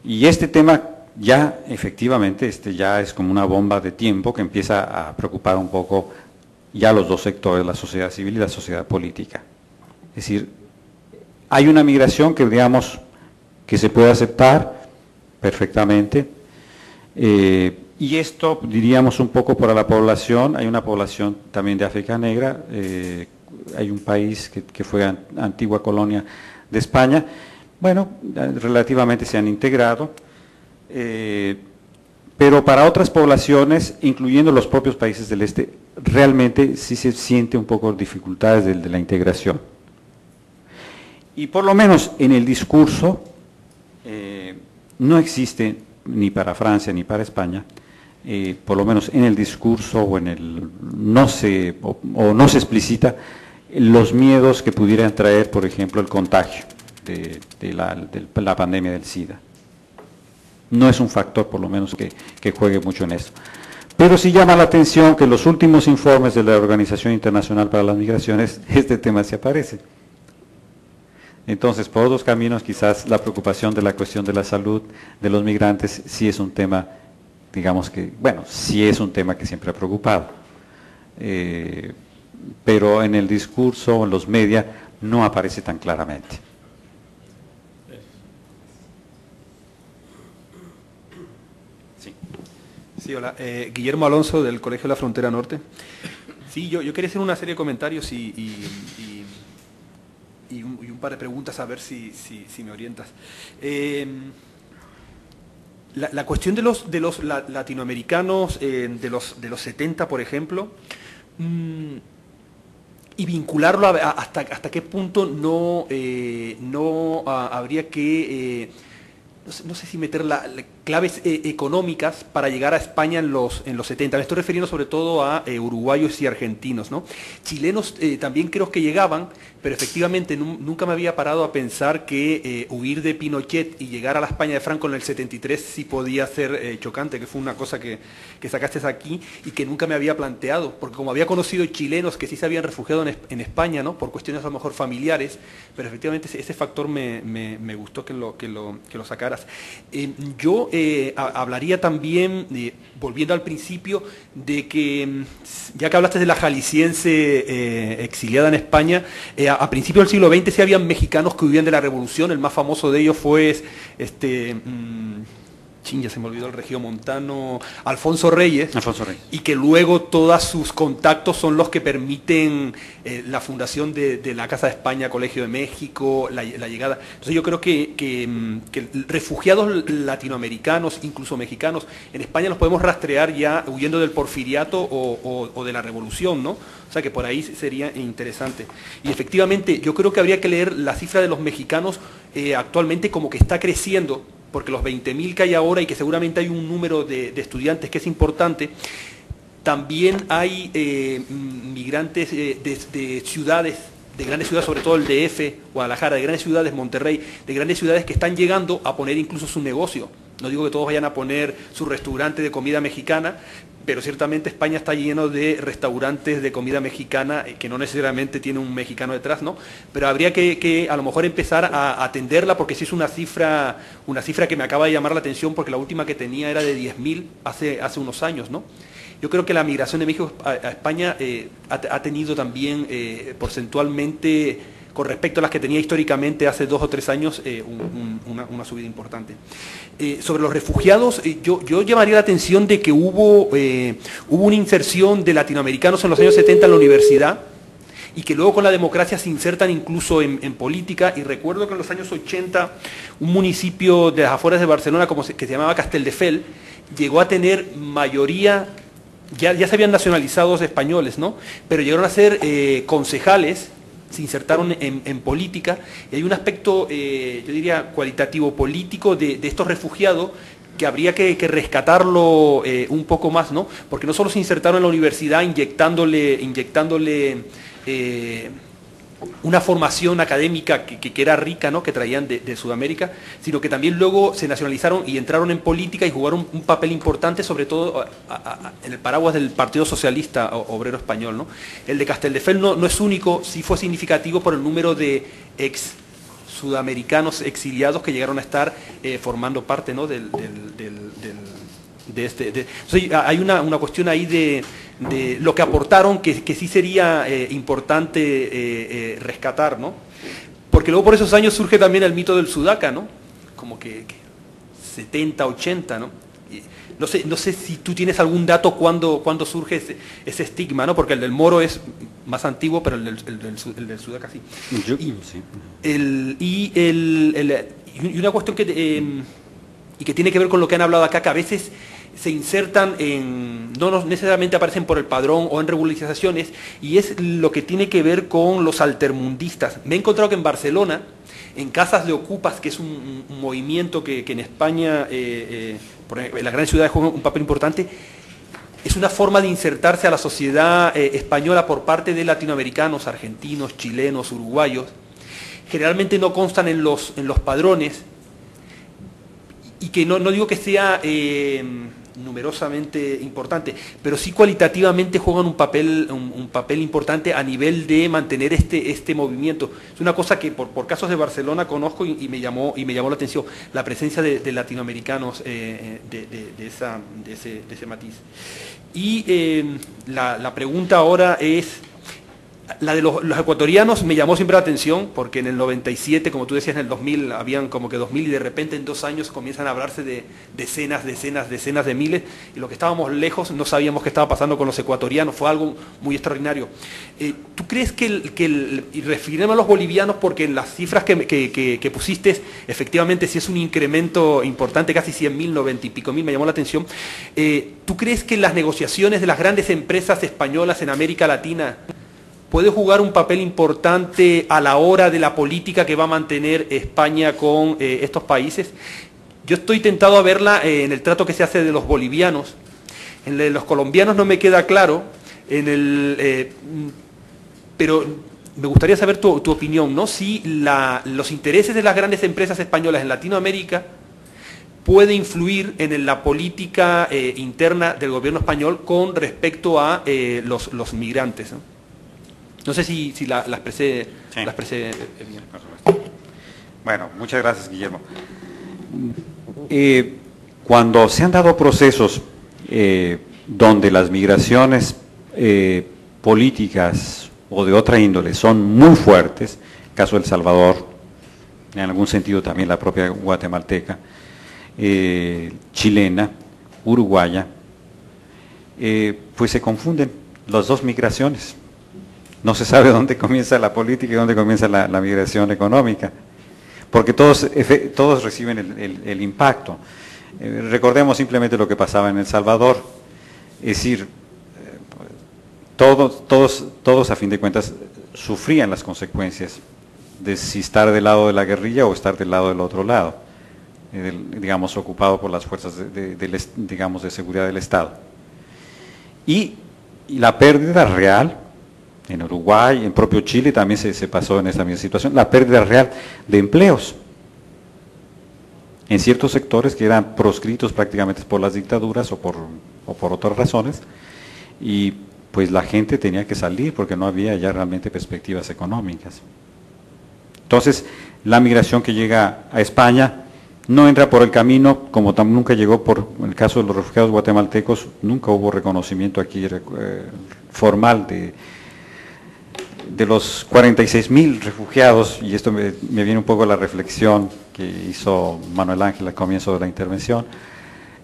Y este tema ya efectivamente ya es como una bomba de tiempo que empieza a preocupar un poco ya los dos sectores, la sociedad civil y la sociedad política. Es decir, hay una migración que digamos que se puede aceptar perfectamente, y esto diríamos un poco para la población. Hay una población también de África Negra, hay un país que fue antigua colonia de España, bueno, relativamente se han integrado, pero para otras poblaciones, incluyendo los propios países del este, realmente sí se siente un poco dificultades de la integración. Y por lo menos en el discurso no existe, ni para Francia ni para España, por lo menos en el discurso o no se explicita los miedos que pudieran traer, por ejemplo, el contagio de la pandemia del SIDA. No es un factor, por lo menos, que juegue mucho en eso. Pero sí llama la atención que en los últimos informes de la Organización Internacional para las Migraciones, este tema se aparece. Entonces, por otros caminos, quizás la preocupación de la cuestión de la salud de los migrantes sí es un tema, digamos que, bueno, sí es un tema que siempre ha preocupado. Pero en el discurso, en los medios, no aparece tan claramente. Sí, hola. Guillermo Alonso, del Colegio de la Frontera Norte. Sí, yo quería hacer una serie de comentarios y un par de preguntas a ver si me orientas. La cuestión de los latinoamericanos de los 70, por ejemplo, y vincularlo hasta qué punto no habría que... no sé si meter claves económicas para llegar a España en los 70. Me estoy refiriendo sobre todo a uruguayos y argentinos, ¿no? Chilenos también creo que llegaban, pero efectivamente nunca me había parado a pensar que huir de Pinochet y llegar a la España de Franco en el 73 sí podía ser chocante, que fue una cosa que sacaste aquí y que nunca me había planteado, porque como había conocido chilenos que sí se habían refugiado en España, ¿no? Por cuestiones a lo mejor familiares, pero efectivamente ese factor me gustó que lo sacaras. Yo hablaría también, volviendo al principio, de que, ya que hablaste de la jalisciense exiliada en España, a principios del siglo XX sí habían mexicanos que huían de la revolución. El más famoso de ellos fue ya se me olvidó el regiomontano, Alfonso Reyes, y que luego todos sus contactos son los que permiten la fundación de la Casa de España, Colegio de México, la llegada. Entonces yo creo que refugiados latinoamericanos, incluso mexicanos, en España los podemos rastrear ya huyendo del porfiriato o de la revolución, ¿no? O sea que por ahí sería interesante. Y efectivamente yo creo que habría que leer la cifra de los mexicanos actualmente como que está creciendo, porque los 20.000 que hay ahora y que seguramente hay un número de estudiantes que es importante, también hay migrantes de ciudades, de grandes ciudades, sobre todo el DF, Guadalajara, de grandes ciudades, Monterrey, de grandes ciudades que están llegando a poner incluso su negocio. No digo que todos vayan a poner su restaurante de comida mexicana, pero ciertamente España está lleno de restaurantes de comida mexicana que no necesariamente tiene un mexicano detrás, ¿no? Pero habría que a lo mejor empezar a atenderla, porque sí es una cifra que me acaba de llamar la atención, porque la última que tenía era de 10.000 hace unos años, ¿no? Yo creo que la migración de México a España ha tenido también porcentualmente, con respecto a las que tenía históricamente hace 2 o 3 años, una subida importante. Sobre los refugiados, yo llamaría la atención de que hubo una inserción de latinoamericanos en los años 70 en la universidad, y que luego con la democracia se insertan incluso en política. Y recuerdo que en los años 80 un municipio de las afueras de Barcelona que se llamaba Castelldefels llegó a tener mayoría, ya se habían nacionalizado españoles, ¿no? Pero llegaron a ser concejales, se insertaron en política, y hay un aspecto, yo diría, cualitativo político de estos refugiados que habría que rescatarlo un poco más, ¿no? Porque no solo se insertaron en la universidad inyectándole una formación académica que era rica, ¿no? Que traían de Sudamérica, sino que también luego se nacionalizaron y entraron en política y jugaron un papel importante, sobre todo en el paraguas del Partido Socialista Obrero Español, ¿no? El de Castelldefels no es único, sí fue significativo por el número de ex sudamericanos exiliados que llegaron a estar formando parte, ¿no? Entonces, hay una cuestión ahí de lo que aportaron que sí sería importante rescatar, ¿no? Porque luego por esos años surge también el mito del sudaca, ¿no? Como que 70, 80, ¿no? Y no sé si tú tienes algún dato cuándo surge ese estigma, ¿no? Porque el del moro es más antiguo, pero el del sudaca sí. Sí. Y una cuestión que tiene que ver con lo que han hablado acá, que a veces se insertan no necesariamente aparecen por el padrón o en regularizaciones, y es lo que tiene que ver con los altermundistas. Me he encontrado que en Barcelona, en casas de ocupas, que es un movimiento que en España, en las grandes ciudades juega un papel importante, es una forma de insertarse a la sociedad española por parte de latinoamericanos, argentinos, chilenos, uruguayos. Generalmente no constan en los padrones, y que no digo que sea numerosamente importante, pero sí cualitativamente juegan un papel importante a nivel de mantener este movimiento. Es una cosa que por casos de Barcelona conozco y me llamó la atención, la presencia de latinoamericanos de ese matiz. Y la pregunta ahora es, la de los ecuatorianos me llamó siempre la atención, porque en el 97, como tú decías, en el 2000, habían como que 2000 y de repente en 2 años comienzan a hablarse de decenas de miles, y lo que estábamos lejos no sabíamos qué estaba pasando con los ecuatorianos, fue algo muy extraordinario. ¿Tú crees y refiriéndome a los bolivianos, porque en las cifras que pusiste, efectivamente sí es un incremento importante, casi 100.000, 90 y pico mil, me llamó la atención, ¿tú crees que las negociaciones de las grandes empresas españolas en América Latina puede jugar un papel importante a la hora de la política que va a mantener España con estos países? Yo estoy tentado a verla en el trato que se hace de los bolivianos. En el de los colombianos no me queda claro, pero me gustaría saber tu opinión, ¿no? Si los intereses de las grandes empresas españolas en Latinoamérica puede influir en la política interna del gobierno español con respecto a los migrantes, ¿no? No sé si la expresé bien. Bueno, muchas gracias, Guillermo. Cuando se han dado procesos donde las migraciones políticas o de otra índole son muy fuertes, caso de El Salvador, en algún sentido también la propia guatemalteca, chilena, uruguaya, pues se confunden las dos migraciones. No se sabe dónde comienza la política y dónde comienza la migración económica, porque todos reciben el impacto. Recordemos simplemente lo que pasaba en El Salvador, es decir, todos a fin de cuentas sufrían las consecuencias de si estar del lado de la guerrilla o estar del lado del otro lado, digamos, ocupado por las fuerzas de seguridad del Estado. Y la pérdida real, en Uruguay, en propio Chile también se pasó en esta misma situación, la pérdida real de empleos en ciertos sectores que eran proscritos prácticamente por las dictaduras o por otras razones, y pues la gente tenía que salir porque no había ya realmente perspectivas económicas. Entonces, la migración que llega a España no entra por el camino, como nunca llegó por el caso de los refugiados guatemaltecos, nunca hubo reconocimiento aquí formal de los 46.000 refugiados, y esto me viene un poco a la reflexión que hizo Manuel Ángel al comienzo de la intervención,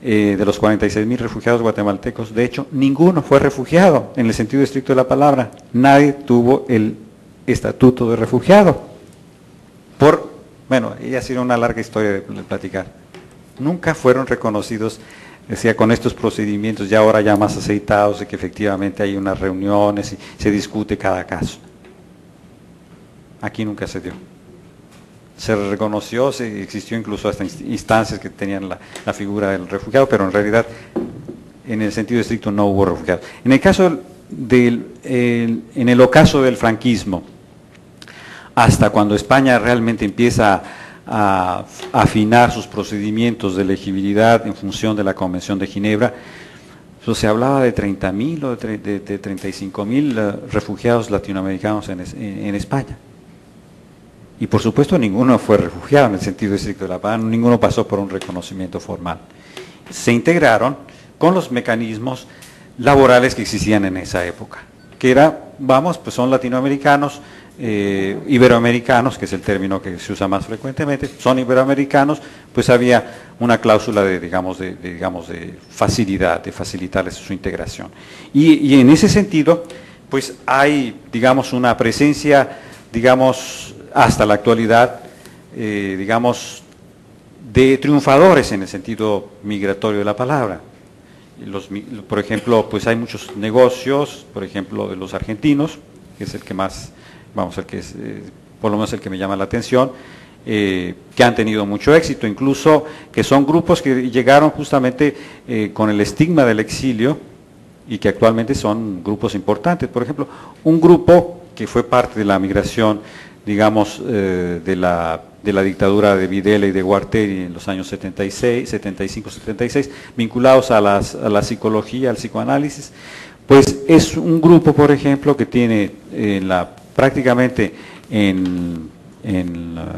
de los 46.000 refugiados guatemaltecos, de hecho, ninguno fue refugiado en el sentido estricto de la palabra, nadie tuvo el estatuto de refugiado. Bueno, ya ha sido una larga historia de platicar. Nunca fueron reconocidos, decía, con estos procedimientos, ya ahora ya más aceitados, de que efectivamente hay unas reuniones y se discute cada caso. Aquí nunca se dio. Se reconoció, existió incluso hasta instancias que tenían la figura del refugiado, pero en realidad, en el sentido estricto, no hubo refugiados. En el caso en el ocaso del franquismo, hasta cuando España realmente empieza a afinar sus procedimientos de elegibilidad en función de la Convención de Ginebra, pues se hablaba de 30.000 o de 35.000 refugiados latinoamericanos en España. Y por supuesto ninguno fue refugiado en el sentido estricto de la palabra, ninguno pasó por un reconocimiento formal. Se integraron con los mecanismos laborales que existían en esa época, que era, pues son latinoamericanos, iberoamericanos, que es el término que se usa más frecuentemente, son iberoamericanos, pues había una cláusula de facilidad, de facilitarles su integración. Y en ese sentido, pues hay, digamos, una presencia, digamos, hasta la actualidad, digamos, de triunfadores en el sentido migratorio de la palabra. Por ejemplo, pues hay muchos negocios, por ejemplo, de los argentinos, que es el que más, por lo menos el que me llama la atención, que han tenido mucho éxito, incluso que son grupos que llegaron justamente con el estigma del exilio y que actualmente son grupos importantes. Por ejemplo, un grupo que fue parte de la migración, digamos, de la de la dictadura de Videla y de Guarteri en los años 76, 75, 76, vinculados a la psicología, al psicoanálisis. Pues es un grupo, por ejemplo, que tiene prácticamente en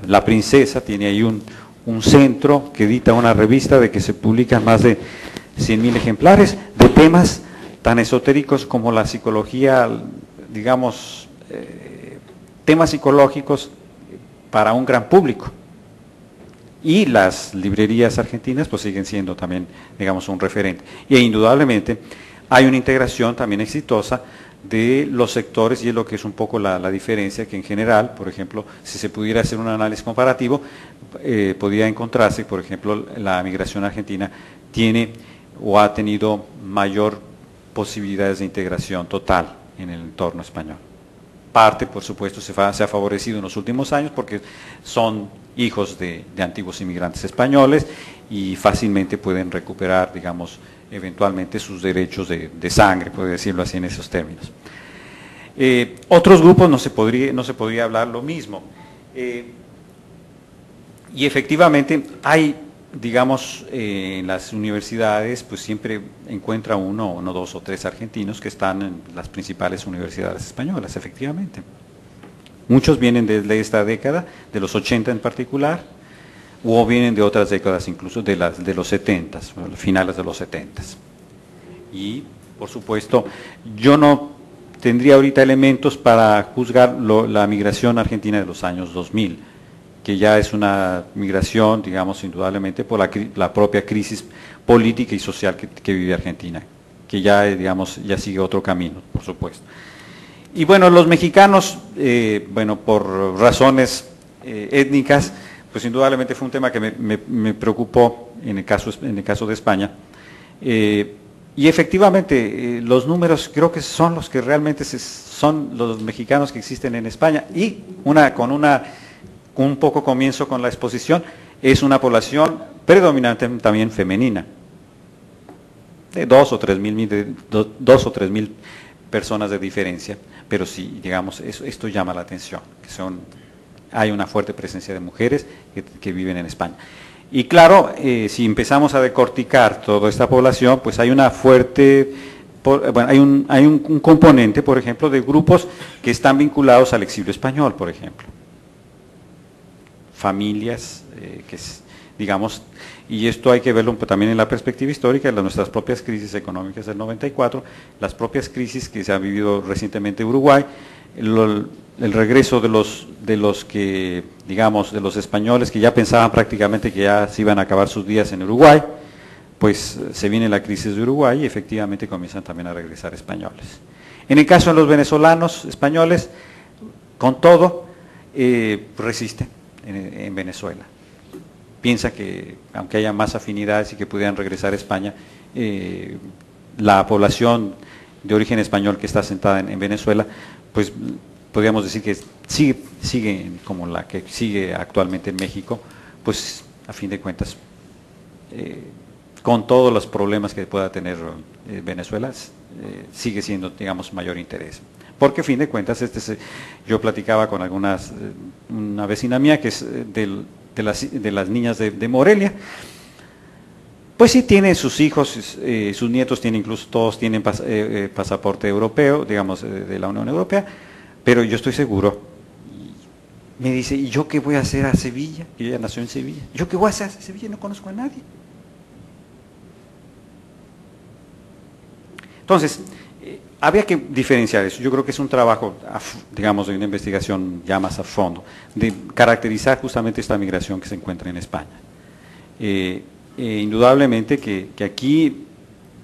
La Princesa, tiene ahí un centro que edita una revista de que se publican más de 100.000 ejemplares de temas tan esotéricos como la psicología, digamos, temas psicológicos para un gran público. Y las librerías argentinas pues siguen siendo también, digamos, un referente. Y indudablemente hay una integración también exitosa de los sectores, y es lo que es un poco la diferencia, que en general, por ejemplo, si se pudiera hacer un análisis comparativo, podría encontrarse, por ejemplo, la migración argentina tiene o ha tenido mayor posibilidades de integración total en el entorno español. Parte, por supuesto, se ha favorecido en los últimos años porque son hijos de antiguos inmigrantes españoles y fácilmente pueden recuperar, digamos, eventualmente sus derechos de sangre, puede decirlo así en esos términos. Otros grupos no se podría hablar lo mismo. Y efectivamente hay, digamos, en las universidades, pues siempre encuentra uno, dos o tres argentinos que están en las principales universidades españolas, efectivamente. Muchos vienen desde esta década, de los 80 en particular, o vienen de otras décadas, incluso de los 70, finales de los 70. Y, por supuesto, yo no tendría ahorita elementos para juzgar la migración argentina de los años 2000, que ya es una migración, digamos, indudablemente por la propia crisis política y social que vive Argentina, que ya, digamos, ya sigue otro camino, por supuesto. Y bueno, los mexicanos, bueno, por razones étnicas, pues indudablemente fue un tema que me preocupó en el caso de España. Y efectivamente, los números creo que son los que realmente son los mexicanos que existen en España, y un poco comienzo con la exposición, es una población predominantemente también femenina, de 2 o 3 mil personas de diferencia, pero sí, digamos, esto llama la atención, hay una fuerte presencia de mujeres que viven en España. Y claro, si empezamos a decorticar toda esta población, pues hay una fuerte, bueno, hay un componente, por ejemplo, de grupos que están vinculados al exilio español, por ejemplo. Familias, digamos, y esto hay que verlo también en la perspectiva histórica de nuestras propias crisis económicas del 94, las propias crisis que se han vivido recientemente en Uruguay, el regreso de los que, digamos, de los españoles que ya pensaban prácticamente que ya se iban a acabar sus días en Uruguay, pues se viene la crisis de Uruguay y efectivamente comienzan también a regresar españoles. En el caso de los venezolanos españoles, con todo, resisten en Venezuela. Piensa que, aunque haya más afinidades y que pudieran regresar a España, la población de origen español que está asentada en Venezuela, pues podríamos decir que sigue como la que sigue actualmente en México, pues a fin de cuentas, con todos los problemas que pueda tener Venezuela, sigue siendo, digamos, mayor interés. Porque a fin de cuentas, yo platicaba con una vecina mía que es de las niñas de Morelia, pues sí tiene sus hijos, sus nietos tienen, incluso todos tienen pasaporte europeo, digamos, de la Unión Europea, pero yo estoy seguro, me dice, ¿y yo qué voy a hacer a Sevilla? Y ella nació en Sevilla. ¿Yo qué voy a hacer a Sevilla? No conozco a nadie. Entonces, habría que diferenciar eso. Yo creo que es un trabajo, digamos, de una investigación ya más a fondo, de caracterizar justamente esta migración que se encuentra en España. Indudablemente que aquí,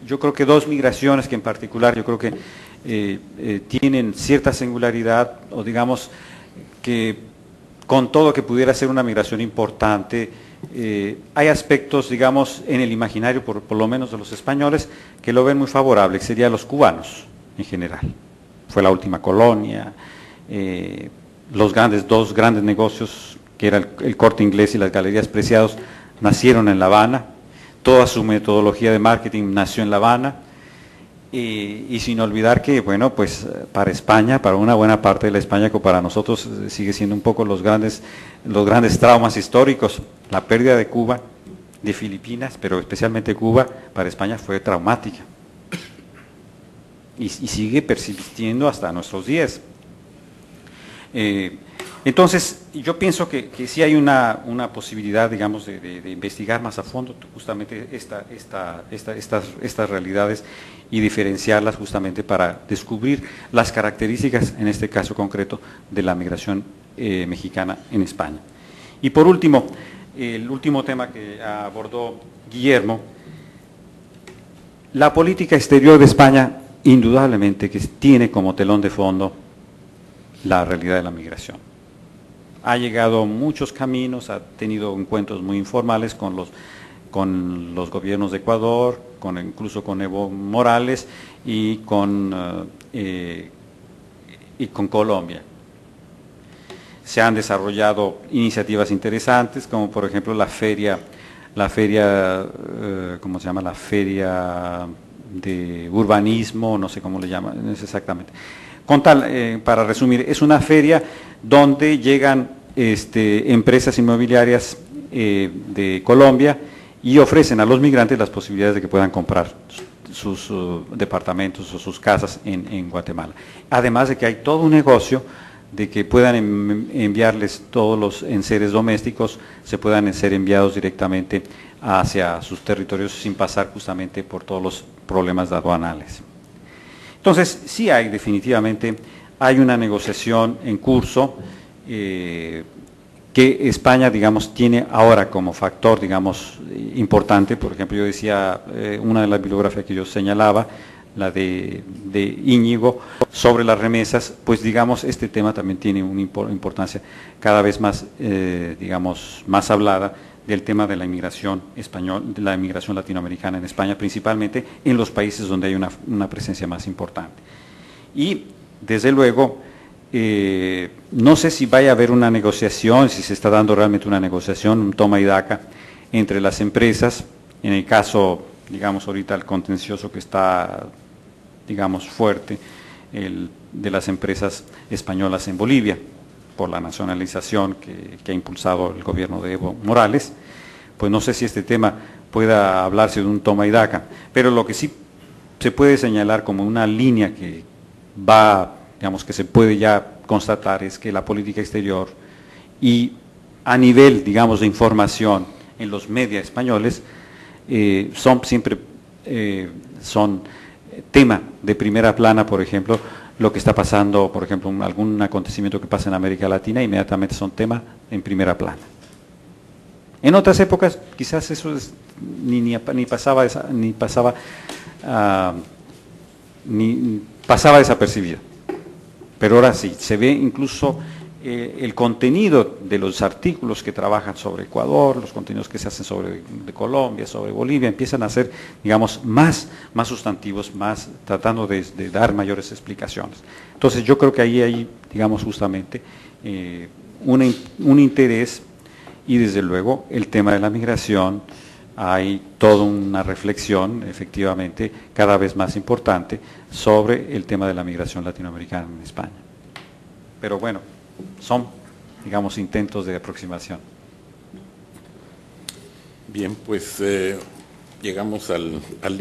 yo creo que dos migraciones que en particular, yo creo que tienen cierta singularidad, o digamos, que con todo que pudiera ser una migración importante, hay aspectos, digamos, en el imaginario, por lo menos de los españoles, que lo ven muy favorable, que serían los cubanos en general. Fue la última colonia, los dos grandes negocios, que era el Corte Inglés y las Galerías Preciados, nacieron en La Habana, toda su metodología de marketing nació en La Habana, Y sin olvidar que, bueno, pues para España, para una buena parte de la España, que para nosotros sigue siendo un poco los grandes traumas históricos. La pérdida de Cuba, de Filipinas, pero especialmente Cuba, para España fue traumática. Y sigue persistiendo hasta nuestros días. Entonces, yo pienso que sí hay una posibilidad, digamos, de investigar más a fondo justamente estas realidades y diferenciarlas justamente para descubrir las características, en este caso concreto, de la migración mexicana en España. Y por último, el último tema que abordó Guillermo, la política exterior de España, indudablemente que tiene como telón de fondo la realidad de la migración. Ha llegado muchos caminos, ha tenido encuentros muy informales con los gobiernos de Ecuador, incluso con Evo Morales y con Colombia. Se han desarrollado iniciativas interesantes, como por ejemplo la feria, ¿cómo se llama? La feria de urbanismo, no sé cómo le llaman, no sé exactamente. Para resumir, es una feria donde llegan empresas inmobiliarias de Colombia y ofrecen a los migrantes las posibilidades de que puedan comprar sus departamentos o sus casas en Guatemala. Además de que hay todo un negocio de que puedan enviarles todos los enseres domésticos, se puedan ser enviados directamente hacia sus territorios sin pasar justamente por todos los problemas aduanales. Entonces, sí hay definitivamente, hay una negociación en curso que España, digamos, tiene ahora como factor, digamos, importante. Por ejemplo, yo decía, una de las bibliografías que yo señalaba, la de Íñigo, sobre las remesas, pues digamos, este tema también tiene una importancia cada vez más, digamos, más hablada, del tema de la inmigración de la inmigración latinoamericana en España, principalmente en los países donde hay una presencia más importante. Y, desde luego, no sé si vaya a haber una negociación, si se está dando realmente una negociación, un toma y daca entre las empresas, en el caso, digamos, ahorita el contencioso que está, digamos, fuerte, de las empresas españolas en Bolivia, por la nacionalización que ha impulsado el gobierno de Evo Morales, pues no sé si este tema pueda hablarse de un toma y daca, pero lo que sí se puede señalar como una línea que va, digamos, que se puede ya constatar es que la política exterior y a nivel, digamos, de información en los medios españoles son siempre tema de primera plana. Por ejemplo, lo que está pasando, por ejemplo, algún acontecimiento que pasa en América Latina, inmediatamente son tema en primera plana. En otras épocas quizás eso ni pasaba desapercibido, pero ahora sí, se ve incluso el contenido de los artículos que trabajan sobre Ecuador, los contenidos que se hacen de Colombia, sobre Bolivia, empiezan a ser, digamos, más sustantivos, tratando de dar mayores explicaciones. Entonces yo creo que ahí hay, digamos, justamente un interés, y desde luego el tema de la migración, hay toda una reflexión, efectivamente, cada vez más importante sobre el tema de la migración latinoamericana en España. Pero bueno, son, digamos, intentos de aproximación. Bien, pues llegamos al